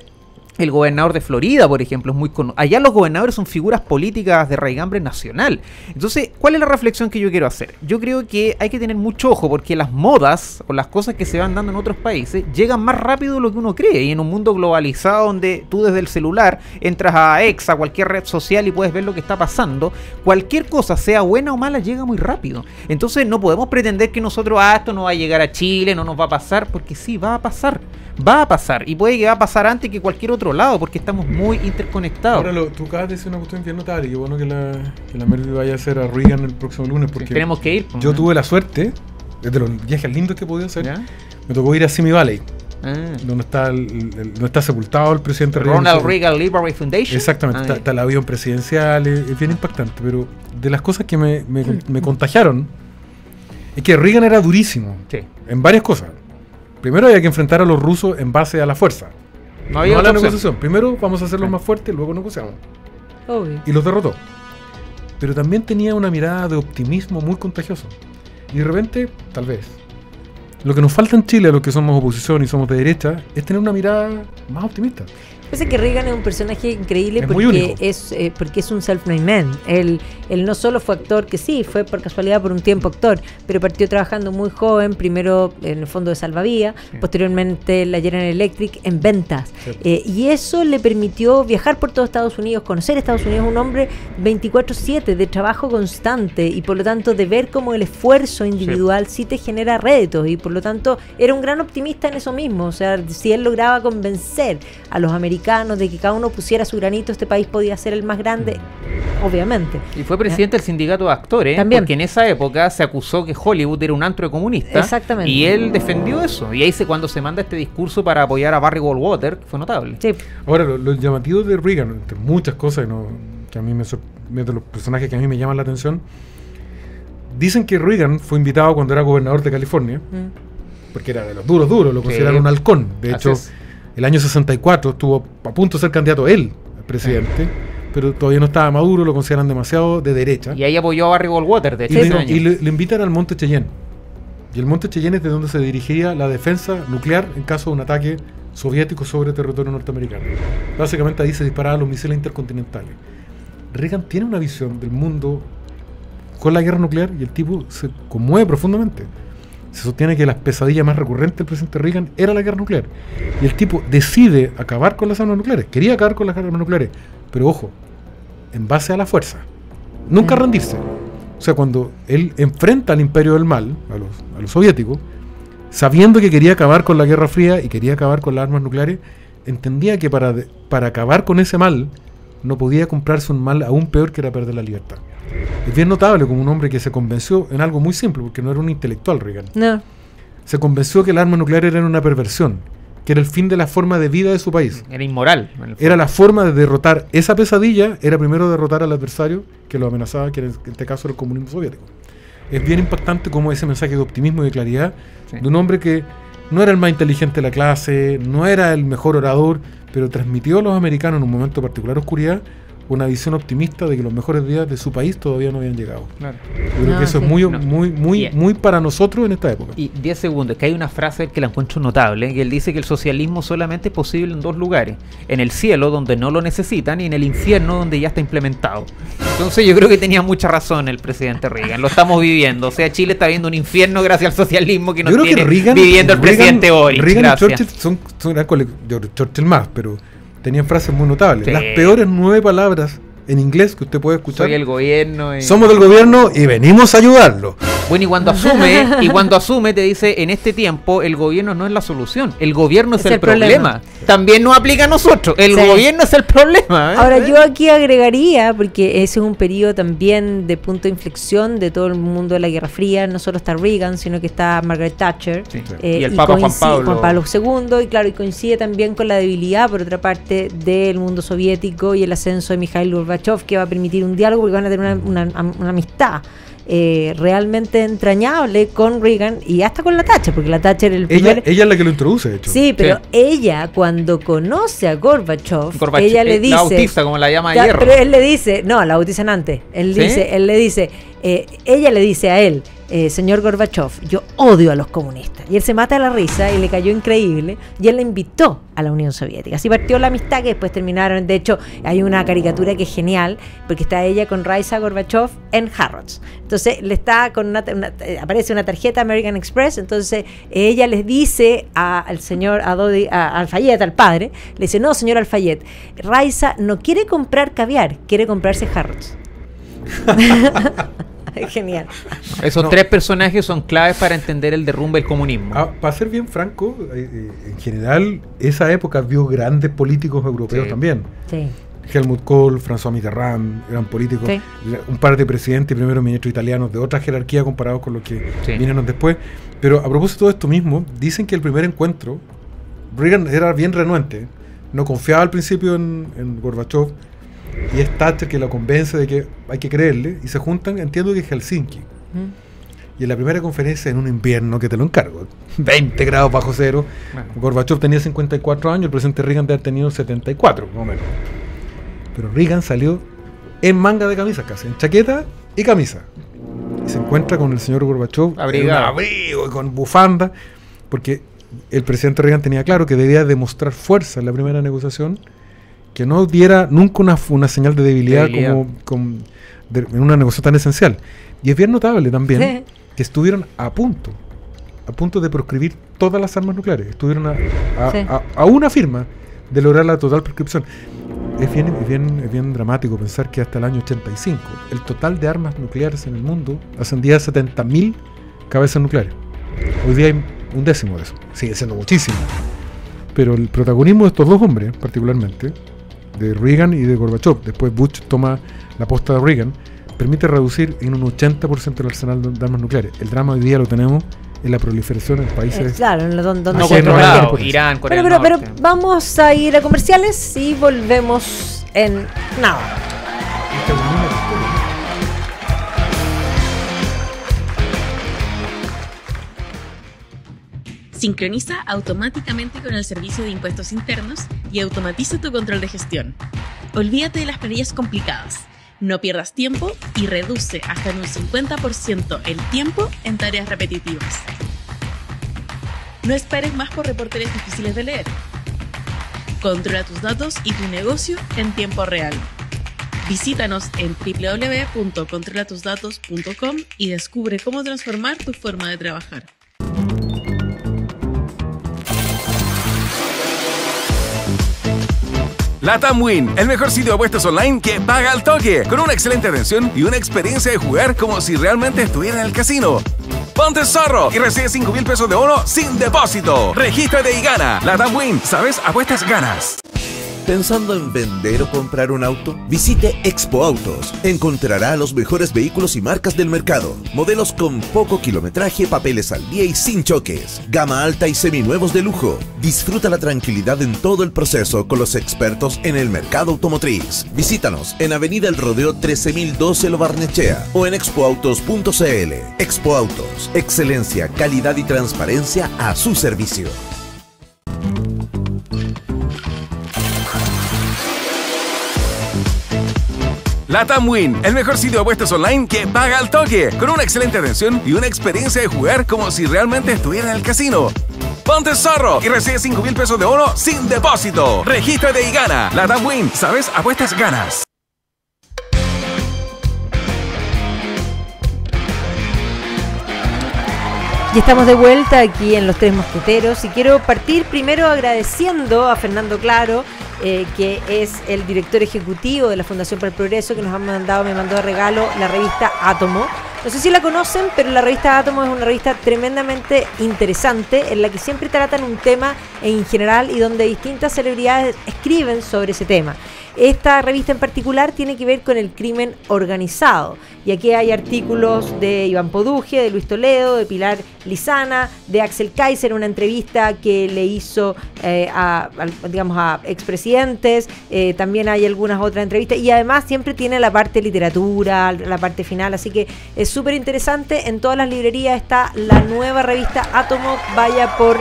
el gobernador de Florida, por ejemplo, es muy conocido. Allá los gobernadores son figuras políticas de raigambre nacional. Entonces, ¿cuál es la reflexión que yo quiero hacer? Yo creo que hay que tener mucho ojo porque las modas o las cosas que se van dando en otros países llegan más rápido de lo que uno cree. Y en un mundo globalizado donde tú desde el celular entras a X, a cualquier red social y puedes ver lo que está pasando, cualquier cosa, sea buena o mala, llega muy rápido. Entonces, no podemos pretender que nosotros, esto no va a llegar a Chile, no nos va a pasar, porque sí, va a pasar. Va a pasar, y puede que va a pasar antes que cualquier otro lado, porque estamos muy interconectados. Ahora, tú acabas de decir una cuestión bien notable, y qué bueno que la Merkel vaya a hacer a Reagan el próximo lunes, porque sí, tenemos que ir. Yo tuve la suerte, desde los viajes lindos que he podido hacer, ¿Ya? me tocó ir a Simi Valley, donde está donde está sepultado el presidente Ronald Reagan Library Foundation. Exactamente, está el avión presidencial, es bien impactante, pero de las cosas que me contagiaron, es que Reagan era durísimo, Sí. en varias cosas. Primero había que enfrentar a los rusos en base a la fuerza. No había No a la otra opción. negociación. Primero vamos a hacerlos más fuertes, luego negociamos. Obvio. Y los derrotó. Pero también tenía una mirada de optimismo muy contagioso. Y de repente, tal vez, lo que nos falta en Chile, a los que somos oposición y somos de derecha, es tener una mirada más optimista. Parece que Reagan es un personaje increíble Es muy único. porque es un self-made man. Él no solo fue actor, que sí, fue por casualidad por un tiempo actor, pero partió trabajando muy joven, primero en el fondo de salvavidas, posteriormente en la General Electric en ventas. Y eso le permitió viajar por todo Estados Unidos, conocer Estados Unidos, un hombre 24/7 de trabajo constante y por lo tanto de ver cómo el esfuerzo individual sí te genera réditos y por lo tanto era un gran optimista en eso mismo. O sea, si él lograba convencer a los americanos de que cada uno pusiera su granito, este país podía ser el más grande, obviamente. Y fue presidente del sindicato de actores, También. porque en esa época se acusó que Hollywood era un antro de comunistas. Exactamente. Y él defendió eso. Y ahí cuando se manda este discurso para apoyar a Barry Goldwater, fue notable. Sí. Ahora, lo llamativo de Reagan, entre muchas cosas que a mí de los personajes que a mí me llaman la atención, dicen que Reagan fue invitado cuando era gobernador de California, porque era de los duros, lo consideraron un halcón. De hecho, el año 64 estuvo a punto de ser candidato él, el presidente, pero todavía no estaba maduro, lo consideran demasiado de derecha. Y ahí apoyó a Barry Goldwater, de hecho. Y le invitan al Monte Cheyenne. Y el Monte Cheyenne es de donde se dirigiría la defensa nuclear en caso de un ataque soviético sobre territorio norteamericano. Básicamente ahí se disparaban los misiles intercontinentales. Reagan tiene una visión del mundo con la guerra nuclear y el tipo se conmueve profundamente. Se sostiene que la pesadilla más recurrente del presidente Reagan era la guerra nuclear. Y el tipo decide acabar con las armas nucleares. Quería acabar con las armas nucleares. Pero ojo, en base a la fuerza. Nunca rendirse. O sea, cuando él enfrenta al imperio del mal, a los soviéticos, sabiendo que quería acabar con la Guerra Fría y quería acabar con las armas nucleares, entendía que para acabar con ese mal, no podía comprarse un mal aún peor que era perder la libertad. Es bien notable como un hombre que se convenció en algo muy simple, porque no era un intelectual Reagan. No. Se convenció que el arma nuclear era una perversión, que era el fin de la forma de vida de su país. Era inmoral. Era la forma de derrotar esa pesadilla, era primero derrotar al adversario que lo amenazaba, que en este caso era el comunismo soviético. Es bien impactante como ese mensaje de optimismo y de claridad de un hombre que no era el más inteligente de la clase, no era el mejor orador, pero transmitió a los americanos en un momento de particular oscuridad una visión optimista de que los mejores días de su país todavía no habían llegado. Claro. Yo creo que eso es muy Yeah. para nosotros en esta época. Y 10 segundos, que hay una frase que la encuentro notable, que él dice que el socialismo solamente es posible en dos lugares: en el cielo, donde no lo necesitan, y en el infierno, donde ya está implementado. Entonces yo creo que tenía mucha razón el presidente Reagan, lo estamos viviendo. O sea, Chile está viviendo un infierno gracias al socialismo que nos tiene viviendo el presidente Boric. Reagan Gracias. y Churchill son Churchill más, pero tenían frases muy notables. Sí. Las peores 9 palabras en inglés que usted puede escuchar. Soy el gobierno. Somos del gobierno y venimos a ayudarlo. Bueno, y cuando asume te dice, en este tiempo el gobierno no es la solución, el gobierno es el problema. También nos aplica a nosotros, el gobierno es el problema. Ahora yo aquí agregaría, porque ese es un periodo también de punto de inflexión de todo el mundo de la Guerra Fría, no solo está Reagan, sino que está Margaret Thatcher, y el Papa Juan Pablo II, y claro, y coincide también con la debilidad, por otra parte, del mundo soviético y el ascenso de Mikhail Gorbachev, que va a permitir un diálogo porque van a tener una amistad realmente entrañable con Reagan y hasta con la Thatcher, porque la Thatcher ella es la que lo introduce, de hecho. Sí, pero ella cuando conoce a Gorbachev, ella le dice... La bautiza, como la llama ya, Hierro. pero él le dice, no, la bautizan antes. Él ¿Sí? le dice, ella le dice a él, señor Gorbachev, yo odio a los comunistas. Y él se mata de la risa y le cayó increíble. Y él la invitó a la Unión Soviética. Así partió la amistad, que después terminaron. De hecho, hay una caricatura que es genial, porque está ella con Raisa Gorbachev en Harrods. Entonces, le está con aparece una tarjeta American Express. Entonces, ella les dice al señor Al-Fayed, al padre, le dice, no, señor Al-Fayed, Raisa no quiere comprar caviar, quiere comprarse Harrods. Genial. Esos tres personajes son claves para entender el derrumbe del comunismo. Para ser bien franco, en general, esa época vio grandes políticos europeos también. Sí. Helmut Kohl, François Mitterrand, eran políticos, un par de presidentes y primeros ministros italianos de otra jerarquía comparados con los que vinieron después. Pero a propósito de esto mismo, dicen que el primer encuentro, Reagan era bien renuente, no confiaba al principio en Gorbachev, y es Thatcher que lo convence de que hay que creerle, y se juntan, entiendo que en Helsinki. Y en la primera conferencia, en un invierno, que te lo encargo, 20 grados bajo cero, Gorbachev tenía 54 años, el presidente Reagan debe haber tenido 74, más o menos. Pero Reagan salió en manga de camisa casi, en chaqueta y camisa. Y se encuentra con el señor Gorbachev, abrigado, abrigo y con bufanda, porque el presidente Reagan tenía claro que debía demostrar fuerza en la primera negociación, que no diera nunca una señal de debilidad. En una negociación tan esencial. Y es bien notable también que estuvieron a punto de proscribir todas las armas nucleares. Estuvieron a una firma de lograr la total proscripción. Es bien dramático pensar que hasta el año 85 el total de armas nucleares en el mundo ascendía a 70.000 cabezas nucleares. Hoy día hay un décimo de eso. Sigue siendo muchísimo. Pero el protagonismo de estos dos hombres, particularmente, de Reagan y de Gorbachev, después Bush toma la posta de Reagan, permite reducir en un 80% el arsenal de armas nucleares. El drama hoy día lo tenemos en la proliferación en países... claro, donde no se controlado, Irán, Corea del Norte. Pero vamos a ir a comerciales y volvemos en nada. Sincroniza automáticamente con el Servicio de Impuestos Internos y automatiza tu control de gestión. Olvídate de las planillas complicadas. No pierdas tiempo y reduce hasta en un 50% el tiempo en tareas repetitivas. No esperes más por reportes difíciles de leer. Controla tus datos y tu negocio en tiempo real. Visítanos en www.controlatusdatos.com y descubre cómo transformar tu forma de trabajar. LATAM Win, el mejor sitio de apuestas online que paga al toque, con una excelente atención y una experiencia de jugar como si realmente estuviera en el casino. Ponte zorro y recibe 5.000 pesos de bono sin depósito. Regístrate y gana. LATAM Win, ¿sabes? Apuestas ganas. ¿Pensando en vender o comprar un auto? Visite Expo Autos. Encontrará los mejores vehículos y marcas del mercado. Modelos con poco kilometraje, papeles al día y sin choques. Gama alta y seminuevos de lujo. Disfruta la tranquilidad en todo el proceso con los expertos en el mercado automotriz. Visítanos en Avenida El Rodeo 13012 Lo Barnechea o en expoautos.cl. Expo Autos. Excelencia, calidad y transparencia a su servicio. LATAM Win, el mejor sitio de apuestas online que paga al toque, con una excelente atención y una experiencia de jugar como si realmente estuviera en el casino. Ponte zorro y recibe 5.000 pesos de bono sin depósito. Regístrate y gana. LATAM Win, ¿sabes? Apuestas ganas. Y estamos de vuelta aquí en Los Tres Mosqueteros y quiero partir primero agradeciendo a Fernando Claro, que es el director ejecutivo de la Fundación para el Progreso, que me mandó de regalo la revista Átomo. No sé si la conocen, pero la revista Átomo es una revista tremendamente interesante en la que siempre tratan un tema en general y donde distintas celebridades escriben sobre ese tema. Esta revista en particular tiene que ver con el crimen organizado. Y aquí hay artículos de Iván Poduje, de Luis Toledo, de Pilar Lizana, de Axel Kaiser, una entrevista que le hizo a expresidentes. También hay algunas otras entrevistas. Y además siempre tiene la parte literatura, la parte final. Así que es súper interesante. En todas las librerías está la nueva revista Átomo. Vaya por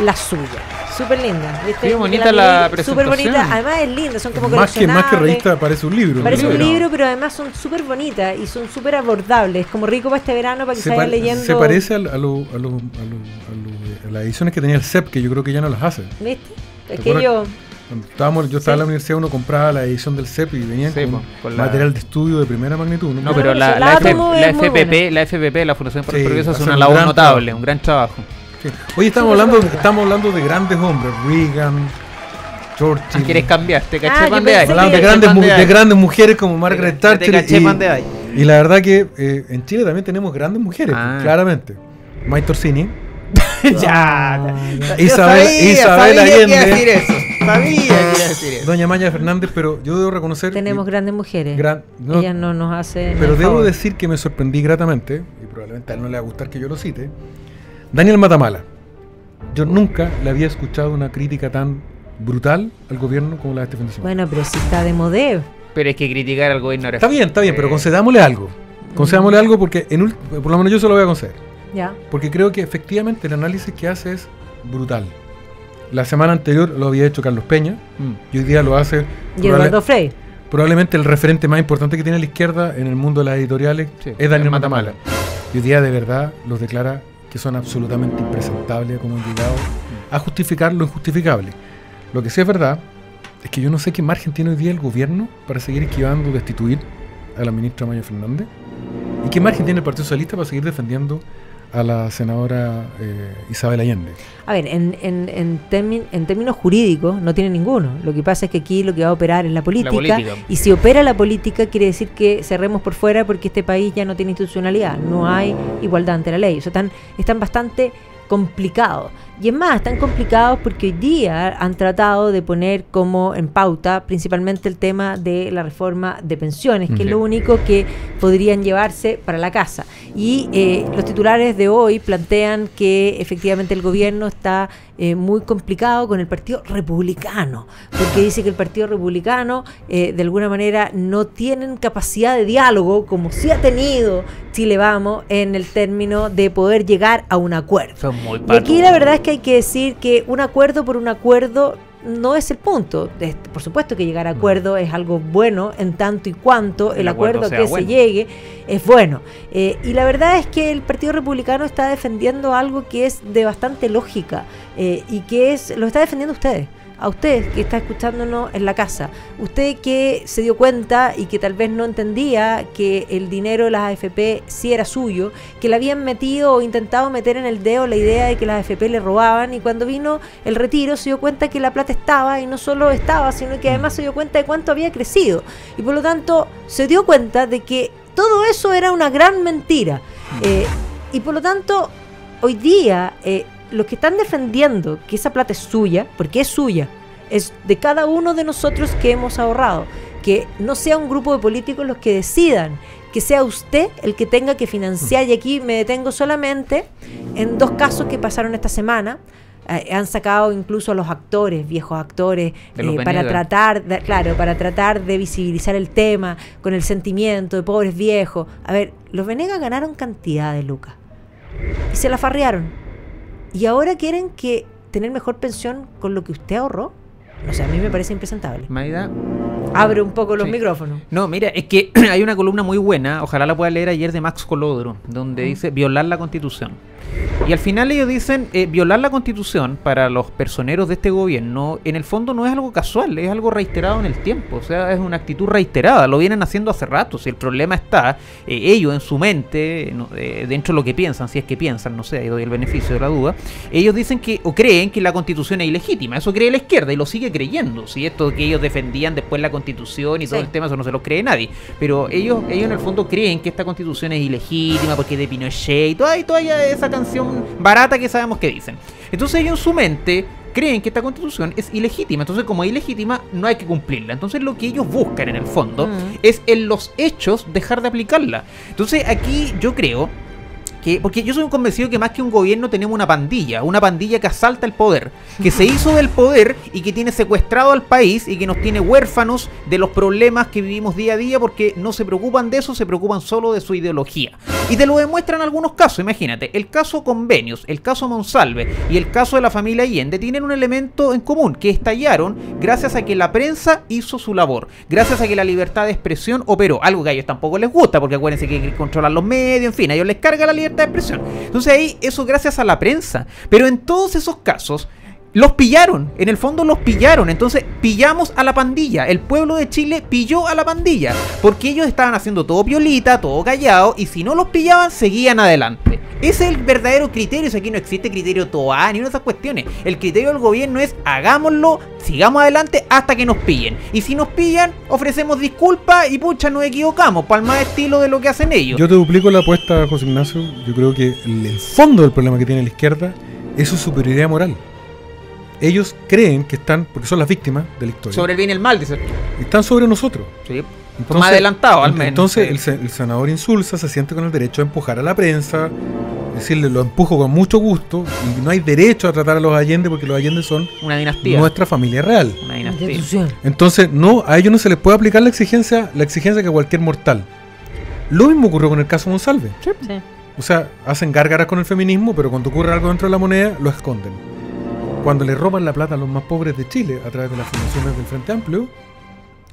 la suya. Súper linda, ¿viste? Sí, bonita la presentación. Súper bonita, además es linda, son como más que coleccionables. revista, parece un libro. Parece un libro, pero además son súper bonitas y son súper abordables. Es como rico para este verano para que se vayan leyendo. Se parece a las ediciones que tenía el CEP, que yo creo que ya no las hace. ¿Viste? Es que yo estaba en la universidad, uno compraba la edición del CEP y venían con material de estudio de primera magnitud. No, pero la FPP, la Fundación para el Progreso, es una labor notable, un gran trabajo. Sí. Hoy estamos hablando de grandes hombres, Reagan, Churchill. ¿Quieres cambiar? Te caché de grandes mujeres como Margaret Thatcher. Y la verdad que en Chile también tenemos grandes mujeres, claramente. May Torsini. Isabel Allende. Sabía que decir eso. Doña Maya Fernández, pero yo debo reconocer... Tenemos grandes mujeres. Ellas no nos hacen... Pero debo decir que me sorprendí gratamente, y probablemente a él no le va a gustar que yo lo cite, Daniel Matamala. Yo nunca le había escuchado una crítica tan brutal al gobierno como la de este fin de semana. Bueno, pero si está de modé. Pero es que criticar al gobierno era... Está bien, pero concedámosle algo. Concedámosle algo porque por lo menos yo se lo voy a conceder. Ya. Porque creo que efectivamente el análisis que hace es brutal. La semana anterior lo había hecho Carlos Peña y hoy día lo hace y Eduardo Frei. Probablemente el referente más importante que tiene la izquierda en el mundo de las editoriales es Daniel Matamala. Y hoy día de verdad los declara que son absolutamente impresentables como han llegado a justificar lo injustificable. Lo que sí es verdad es que yo no sé qué margen tiene hoy día el gobierno para seguir esquivando destituir a la ministra Maya Fernández y qué margen tiene el Partido Socialista para seguir defendiendo a la senadora Isabel Allende. A ver, en términos jurídicos no tiene ninguno. Lo que pasa es que aquí lo que va a operar es la política. Y si opera la política quiere decir que cerremos por fuera porque este país ya no tiene institucionalidad. No hay igualdad ante la ley. O sea, están bastante complicados. Y es más, están complicados porque hoy día han tratado de poner como en pauta principalmente el tema de la reforma de pensiones, que es lo único que podrían llevarse para la casa. Y los titulares de hoy plantean que efectivamente el gobierno está muy complicado con el Partido Republicano, porque dice que el Partido Republicano de alguna manera no tienen capacidad de diálogo como sí ha tenido Chile Vamos en el término de poder llegar a un acuerdo. Son muy y aquí la verdad es que hay que decir que un acuerdo por un acuerdo no es el punto. Por supuesto que llegar a acuerdo es algo bueno en tanto y cuanto el acuerdo que se llegue es bueno. Y la verdad es que el Partido Republicano está defendiendo algo que es de bastante lógica y que lo está defendiendo a usted que está escuchándonos en la casa, usted que se dio cuenta y que tal vez no entendía que el dinero de las AFP sí era suyo, que le habían metido o intentado meter en el dedo la idea de que las AFP le robaban y cuando vino el retiro se dio cuenta que la plata estaba y no solo estaba, sino que además se dio cuenta de cuánto había crecido y por lo tanto se dio cuenta de que todo eso era una gran mentira y por lo tanto hoy día los que están defendiendo que esa plata es suya, porque es suya, es de cada uno de nosotros que hemos ahorrado, que no sea un grupo de políticos los que decidan, que sea usted el que tenga que financiar. Y aquí me detengo solamente en dos casos que pasaron esta semana. Han sacado incluso a los actores, viejos actores, para tratar de visibilizar el tema con el sentimiento de pobres viejos. A ver, los Venegas ganaron cantidad de lucas y se la farrearon. ¿Y ahora quieren tener mejor pensión con lo que usted ahorró? O sea, a mí me parece impresentable. Maida, abre un poco los micrófonos. No, mira, es que hay una columna muy buena, ojalá la pueda leer ayer, de Max Colodro, donde dice violar la Constitución. Y al final ellos dicen, violar la Constitución para los personeros de este gobierno, en el fondo no es algo casual, es algo reiterado en el tiempo, o sea, es una actitud reiterada, lo vienen haciendo hace rato. Si el problema está, ellos en su mente, dentro de lo que piensan, si es que piensan, no sé, ahí doy el beneficio de la duda, ellos dicen que, o creen que la Constitución es ilegítima, eso cree la izquierda y lo sigue creyendo, si esto que ellos defendían después la Constitución y todo el tema, eso no se lo cree nadie, pero ellos en el fondo creen que esta Constitución es ilegítima porque es de Pinochet y toda esa canción barata que sabemos que dicen. Entonces ellos en su mente creen que esta constitución es ilegítima. Entonces, como es ilegítima, no hay que cumplirla. Entonces, lo que ellos buscan en el fondo es en los hechos dejar de aplicarla. Entonces, aquí yo creo que, porque yo soy un convencido que más que un gobierno tenemos una pandilla que asalta el poder, que se hizo del poder y que tiene secuestrado al país y que nos tiene huérfanos de los problemas que vivimos día a día, porque no se preocupan de eso, se preocupan solo de su ideología. Y te lo demuestran algunos casos. Imagínate, el caso Convenios, el caso Monsalve y el caso de la familia Allende tienen un elemento en común, que estallaron gracias a que la prensa hizo su labor, gracias a que la libertad de expresión operó, algo que a ellos tampoco les gusta, porque acuérdense que controlan los medios, en fin, a ellos les carga la libertad de expresión. Entonces ahí, eso gracias a la prensa. Pero en todos esos casos los pillaron, en el fondo los pillaron. Entonces pillamos a la pandilla. El pueblo de Chile pilló a la pandilla, porque ellos estaban haciendo todo piolita, todo callado, y si no los pillaban, seguían adelante. Ese es el verdadero criterio. Aquí no existe criterio TOA ni una de esas cuestiones. El criterio del gobierno es hagámoslo, sigamos adelante hasta que nos pillen. Y si nos pillan, ofrecemos disculpas y pucha, nos equivocamos, para el más estilo de lo que hacen ellos. Yo te duplico la apuesta, José Ignacio. Yo creo que el fondo del problema que tiene la izquierda es su superioridad moral. Ellos creen que están, porque son las víctimas de la historia, Sobre el bien y el mal, dice. están sobre nosotros. Sí. Más adelantado, al menos. Entonces el senador Insulza se siente con el derecho a empujar a la prensa, decirle lo empujo con mucho gusto, y no hay derecho a tratar a los Allende porque los Allende son una dinastía, nuestra familia real. Una dinastía. Entonces no, a ellos no se les puede aplicar la exigencia que a cualquier mortal. Lo mismo ocurrió con el caso Monsalve. Sí. O sea, hacen gárgaras con el feminismo, pero cuando ocurre algo dentro de la moneda, lo esconden. Cuando le roban la plata a los más pobres de Chile a través de las fundaciones del Frente Amplio,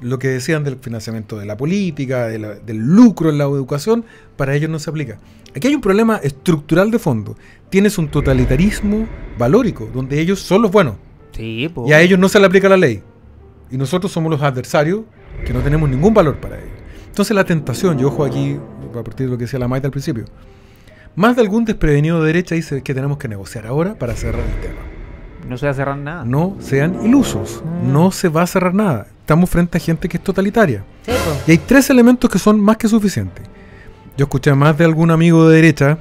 lo que decían del financiamiento de la política, del lucro en la educación, para ellos no se aplica. Aquí hay un problema estructural de fondo. Tienes un totalitarismo valórico, donde ellos son los buenos. Sí, y a ellos no se le aplica la ley. Y nosotros somos los adversarios, que no tenemos ningún valor para ellos. Entonces la tentación, yo ojo aquí, a partir de lo que decía la Maite al principio, más de algún desprevenido de derecha dice que tenemos que negociar ahora para cerrar el tema. No se va a cerrar nada. No sean ilusos, no se va a cerrar nada. Estamos frente a gente que es totalitaria. Sí, y hay 3 elementos que son más que suficientes. Yo escuché a más de algún amigo de derecha,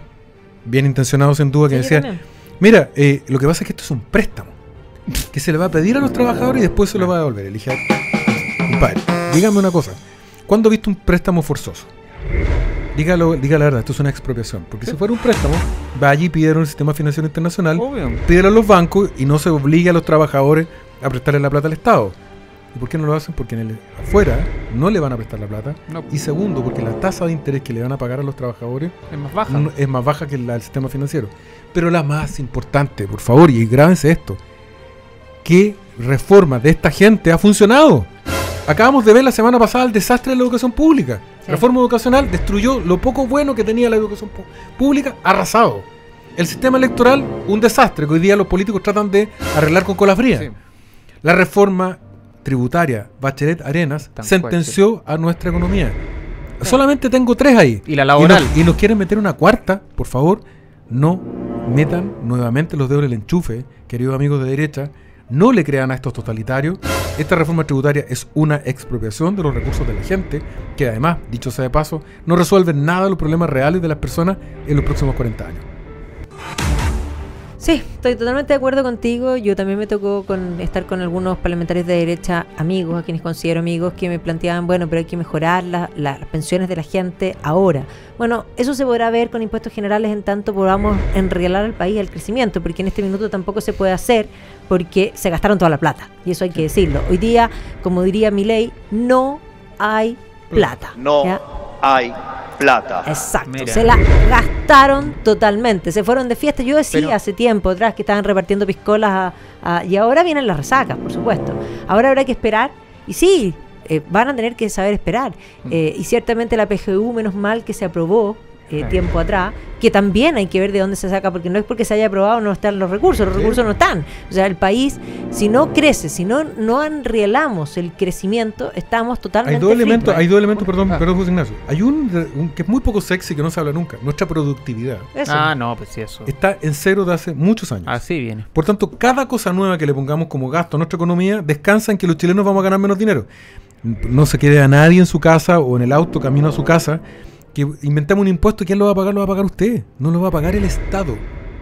bien intencionado sin duda, que decía, mira, lo que pasa es que esto es un préstamo, que se le va a pedir a los trabajadores y después se lo va a devolver. Le dije, compadre, dígame una cosa, ¿cuándo viste un préstamo forzoso? Diga la verdad, esto es una expropiación. Porque si fuera un préstamo, va allí y pidieron el sistema financiero internacional, pídelo a los bancos y no se obliga a los trabajadores a prestarle la plata al Estado. ¿Y por qué no lo hacen? Porque afuera no le van a prestar la plata. No. Y segundo, porque la tasa de interés que le van a pagar a los trabajadores es más baja que la del sistema financiero. Pero la más importante, por favor, y grábense esto, ¿qué reforma de esta gente ha funcionado? Acabamos de ver la semana pasada el desastre de la educación pública. Sí. La reforma educacional destruyó lo poco bueno que tenía la educación pública, arrasado. El sistema electoral, un desastre que hoy día los políticos tratan de arreglar con cola fría. Sí. La reforma tributaria, Bachelet Arenas, sentenció a nuestra economía. Sí. Solamente tengo 3 ahí. Y la laboral. Y nos quieren meter una cuarta, por favor, no metan nuevamente los dedos en el enchufe, queridos amigos de derecha. No le crean a estos totalitarios. Esta reforma tributaria es una expropiación de los recursos de la gente, que además, dicho sea de paso, no resuelve nada de los problemas reales de las personas en los próximos 40 años. Sí, estoy totalmente de acuerdo contigo. Yo también me tocó estar con algunos parlamentarios de derecha, amigos, a quienes considero amigos, que me planteaban, bueno, pero hay que mejorar las pensiones de la gente ahora. Bueno, eso se podrá ver con impuestos generales en tanto podamos enrielar al país al crecimiento, porque en este minuto tampoco se puede hacer porque se gastaron toda la plata. Y eso hay que decirlo. Hoy día, como diría Milei, no hay plata. No hay plata. Exacto, mira. Se la gastaron totalmente, se fueron de fiesta. Yo decía hace tiempo atrás que estaban repartiendo piscolas y ahora vienen las resacas, por supuesto. Ahora habrá que esperar y sí, van a tener que saber esperar. Y ciertamente la PGU, menos mal que se aprobó tiempo atrás, que también hay que ver de dónde se saca, porque no es porque se haya aprobado no están los recursos no están. O sea, el país, si no crece, si no enrielamos el crecimiento, estamos totalmente Hay dos elementos, perdón, José Ignacio. Hay un que es muy poco sexy, que no se habla nunca, nuestra productividad. Eso. No, pues sí, eso. Está en cero de hace muchos años. Así viene. Por tanto, cada cosa nueva que le pongamos como gasto a nuestra economía, descansa en que los chilenos vamos a ganar menos dinero. No se quede a nadie en su casa o en el auto camino a su casa que inventamos un impuesto. ¿Quién lo va a pagar? Lo va a pagar usted, no lo va a pagar el Estado.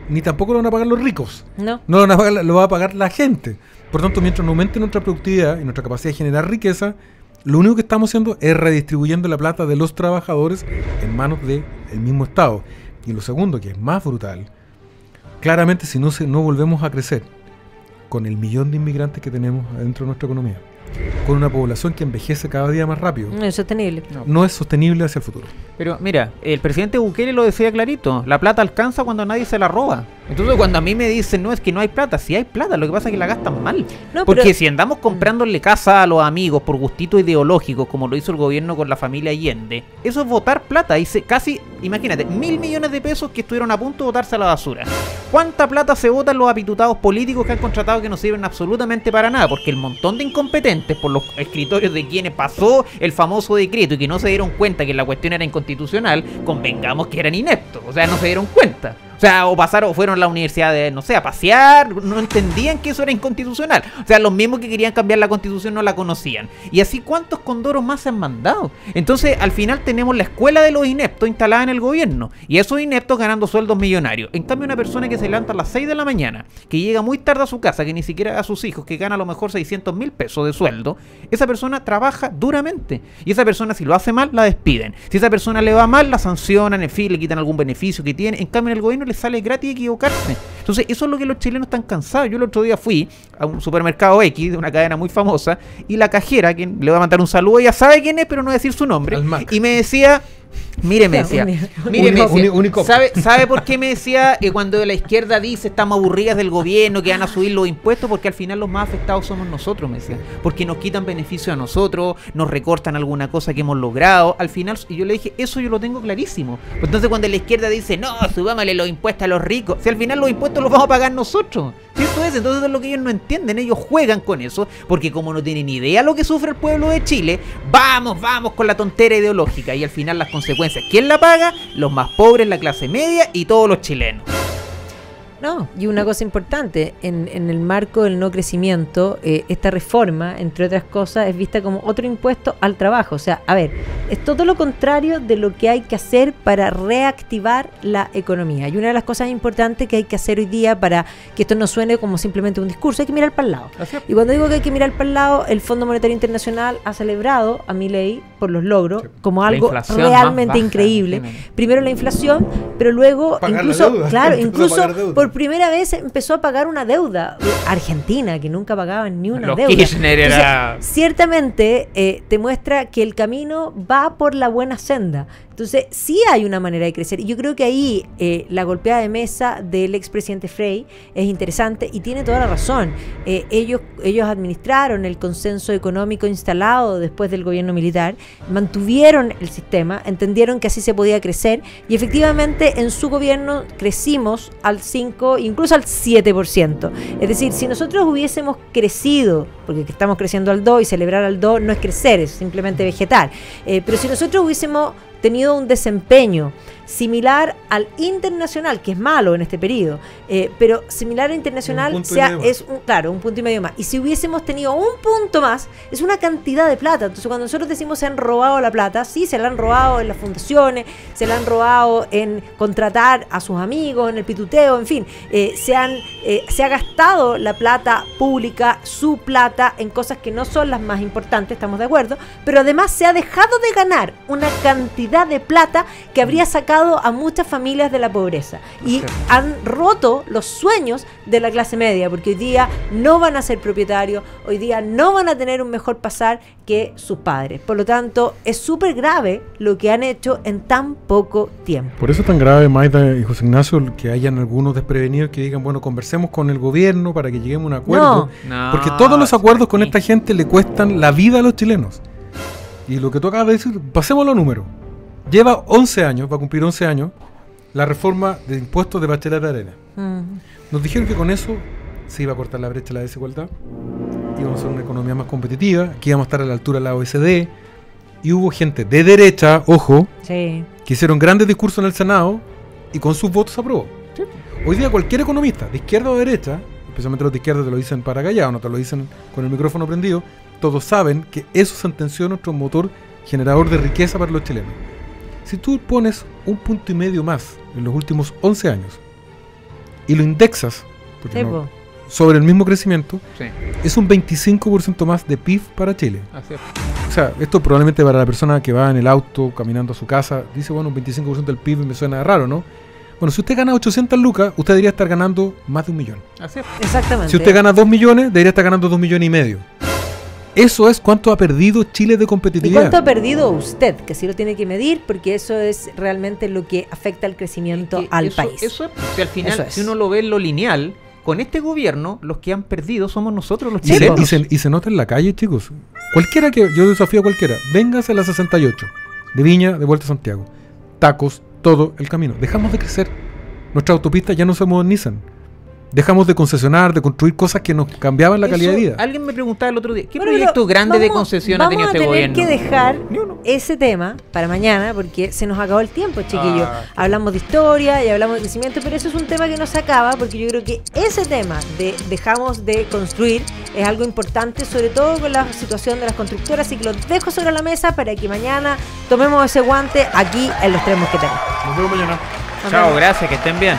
ni tampoco lo van a pagar los ricos. No. No lo van a pagar, lo va a pagar la gente. Por tanto, mientras no aumente nuestra productividad y nuestra capacidad de generar riqueza, lo único que estamos haciendo es redistribuyendo la plata de los trabajadores en manos del mismo Estado. Y lo segundo, que es más brutal, claramente si no volvemos a crecer con el millón de inmigrantes que tenemos dentro de nuestra economía, con una población que envejece cada día más rápido, No es sostenible. no es sostenible hacia el futuro. Pero mira, el presidente Bukele lo decía clarito, la plata alcanza cuando nadie se la roba. Entonces cuando a mí me dicen, no, es que no hay plata, sí hay plata, lo que pasa es que la gastan mal. No, Porque pero- si andamos comprándole casa a los amigos por gustito ideológico, como lo hizo el gobierno con la familia Allende, eso es botar plata, y casi, imagínate, 1.000 millones de pesos que estuvieron a punto de botarse a la basura. ¿Cuánta plata se botan los apitutados políticos que han contratado que no sirven absolutamente para nada? Porque el montón de incompetentes por los escritorios de quienes pasó el famoso decreto y que no se dieron cuenta que la cuestión era inconstitucional, convengamos que eran ineptos, o sea, no se dieron cuenta. O sea, o pasaron, fueron a la universidad de, no sé, a pasear, no entendían que eso era inconstitucional. O sea, los mismos que querían cambiar la constitución no la conocían. Y así, ¿cuántos condoros más se han mandado? Entonces, al final tenemos la escuela de los ineptos instalada en el gobierno. Y esos ineptos ganando sueldos millonarios. En cambio, una persona que se levanta a las 6 de la mañana, que llega muy tarde a su casa, que ni siquiera a sus hijos, que gana a lo mejor 600.000 pesos de sueldo, esa persona trabaja duramente. Y esa persona, si lo hace mal, la despiden. Si esa persona le va mal, la sancionan, en fin, le quitan algún beneficio que tiene. En cambio, en el gobierno le sale gratis equivocarse. Entonces, eso es lo que los chilenos están cansados. Yo el otro día fui a un supermercado X de una cadena muy famosa y la cajera, que le voy a mandar un saludo, ella sabe quién es, pero no voy a decir su nombre, y me decía... Mire, me decía, ¿sabe por qué me decía cuando la izquierda dice estamos aburridas del gobierno, que van a subir los impuestos? Porque al final los más afectados somos nosotros, me decía, porque nos quitan beneficios a nosotros, nos recortan alguna cosa que hemos logrado, al final, y yo le dije, eso yo lo tengo clarísimo. Entonces cuando la izquierda dice, no, subámosle los impuestos a los ricos, si al final los impuestos los vamos a pagar nosotros, ¿cierto es? Entonces es lo que ellos no entienden, ellos juegan con eso, porque como no tienen idea lo que sufre el pueblo de Chile, vamos con la tontera ideológica, y al final las consecuencias, ¿quién la paga? Los más pobres, la clase media y todos los chilenos. No, y una cosa importante, en el marco del no crecimiento, esta reforma, entre otras cosas, es vista como otro impuesto al trabajo. O sea, a ver, es todo lo contrario de lo que hay que hacer para reactivar la economía. Y una de las cosas importantes que hay que hacer hoy día para que esto no suene como simplemente un discurso, hay que mirar para el lado. Y cuando digo que hay que mirar para el lado, el Fondo Monetario Internacional ha celebrado a Milei por los logros, como algo realmente increíble. Primero la inflación, pero luego pagar incluso, la deuda. claro, Empezó a pagar incluso deuda. por primera vez empezó a pagar una deuda. Argentina, que nunca pagaban ni una Los deuda. Kirchner era... Ciertamente te muestra que el camino va por la buena senda. Entonces, sí hay una manera de crecer. Y yo creo que ahí la golpeada de mesa del expresidente Frey es interesante y tiene toda la razón. Ellos administraron el consenso económico instalado después del gobierno militar, mantuvieron el sistema, entendieron que así se podía crecer y efectivamente en su gobierno crecimos al 5, incluso al 7%. Es decir, si nosotros hubiésemos crecido, porque estamos creciendo al 2 y celebrar al 2 no es crecer, es simplemente vegetar, pero si nosotros hubiésemos tenido un desempeño similar al internacional, que es malo en este periodo, pero similar al internacional es un punto y medio más. Y si hubiésemos tenido un punto más, es una cantidad de plata. Entonces cuando nosotros decimos se han robado la plata, sí, se la han robado en las fundaciones, se la han robado en contratar a sus amigos, en el pituteo, en fin, se ha gastado la plata pública, su plata, en cosas que no son las más importantes, estamos de acuerdo, pero además se ha dejado de ganar una cantidad de plata que habría sacado a muchas familias de la pobreza y han roto los sueños de la clase media, porque hoy día no van a ser propietarios, hoy día no van a tener un mejor pasar que sus padres. Por lo tanto, es súper grave lo que han hecho en tan poco tiempo. Por eso es tan grave, Maida y José Ignacio, que hayan algunos desprevenidos que digan, bueno, conversemos con el gobierno para que lleguemos a un acuerdo, porque todos los acuerdos con esta gente le cuestan la vida a los chilenos. Y lo que tú acabas de decir, pasemos los números. Lleva 11 años, va a cumplir 11 años, la reforma de impuestos de Bachelet Arena. Nos dijeron que con eso se iba a cortar la brecha de la desigualdad, íbamos a ser una economía más competitiva, que íbamos a estar a la altura de la OECD, y hubo gente de derecha, ojo, que hicieron grandes discursos en el Senado y con sus votos aprobó. Hoy día cualquier economista, de izquierda o de derecha, especialmente los de izquierda te lo dicen para callado, no te lo dicen con el micrófono prendido, todos saben que eso sentenció nuestro motor generador de riqueza para los chilenos. Si tú pones 1,5 puntos más en los últimos 11 años y lo indexas porque Sí, no- po. sobre el mismo crecimiento, Sí, es un 25% más de PIB para Chile. así es. O sea, esto probablemente para la persona que va en el auto caminando a su casa, dice, bueno, un 25% del PIB me suena raro, ¿no? Bueno, si usted gana 800 lucas, usted debería estar ganando más de 1 millón. Así es. Exactamente. Si usted gana 2 millones, debería estar ganando 2 millones y medio. Eso es cuánto ha perdido Chile de ¿Y competitividad. cuánto ha perdido usted? Que sí lo tiene que medir, porque eso es realmente lo que afecta al crecimiento Que al eso, país. Eso es, si al final, Eso es. si uno lo ve en lo lineal, con este gobierno, los que han perdido somos nosotros los Y se, chilenos. y se nota en la calle, chicos. Cualquiera que, yo desafío a cualquiera, véngase a la 68, de Viña, de vuelta a Santiago. Tacos, todo el camino. Dejamos de crecer. Nuestras autopistas ya no se modernizan. Dejamos de concesionar, de construir cosas que nos cambiaban la calidad de vida. Alguien me preguntaba el otro día, ¿qué Bueno, proyecto pero grande de vamos- concesión ha tenido este Vamos a gobierno? tener que dejar Ni uno. ese tema para mañana, porque se nos acabó el tiempo, chiquillos. Ah, Hablamos de historia y hablamos de crecimiento, pero eso es un tema que no se acaba, porque yo creo que ese tema de dejamos de construir es algo importante, sobre todo con la situación de las constructoras, así que lo dejo sobre la mesa para que mañana tomemos ese guante aquí en Los Tres Mosqueteros. Nos vemos mañana. Chao, gracias, que estén bien.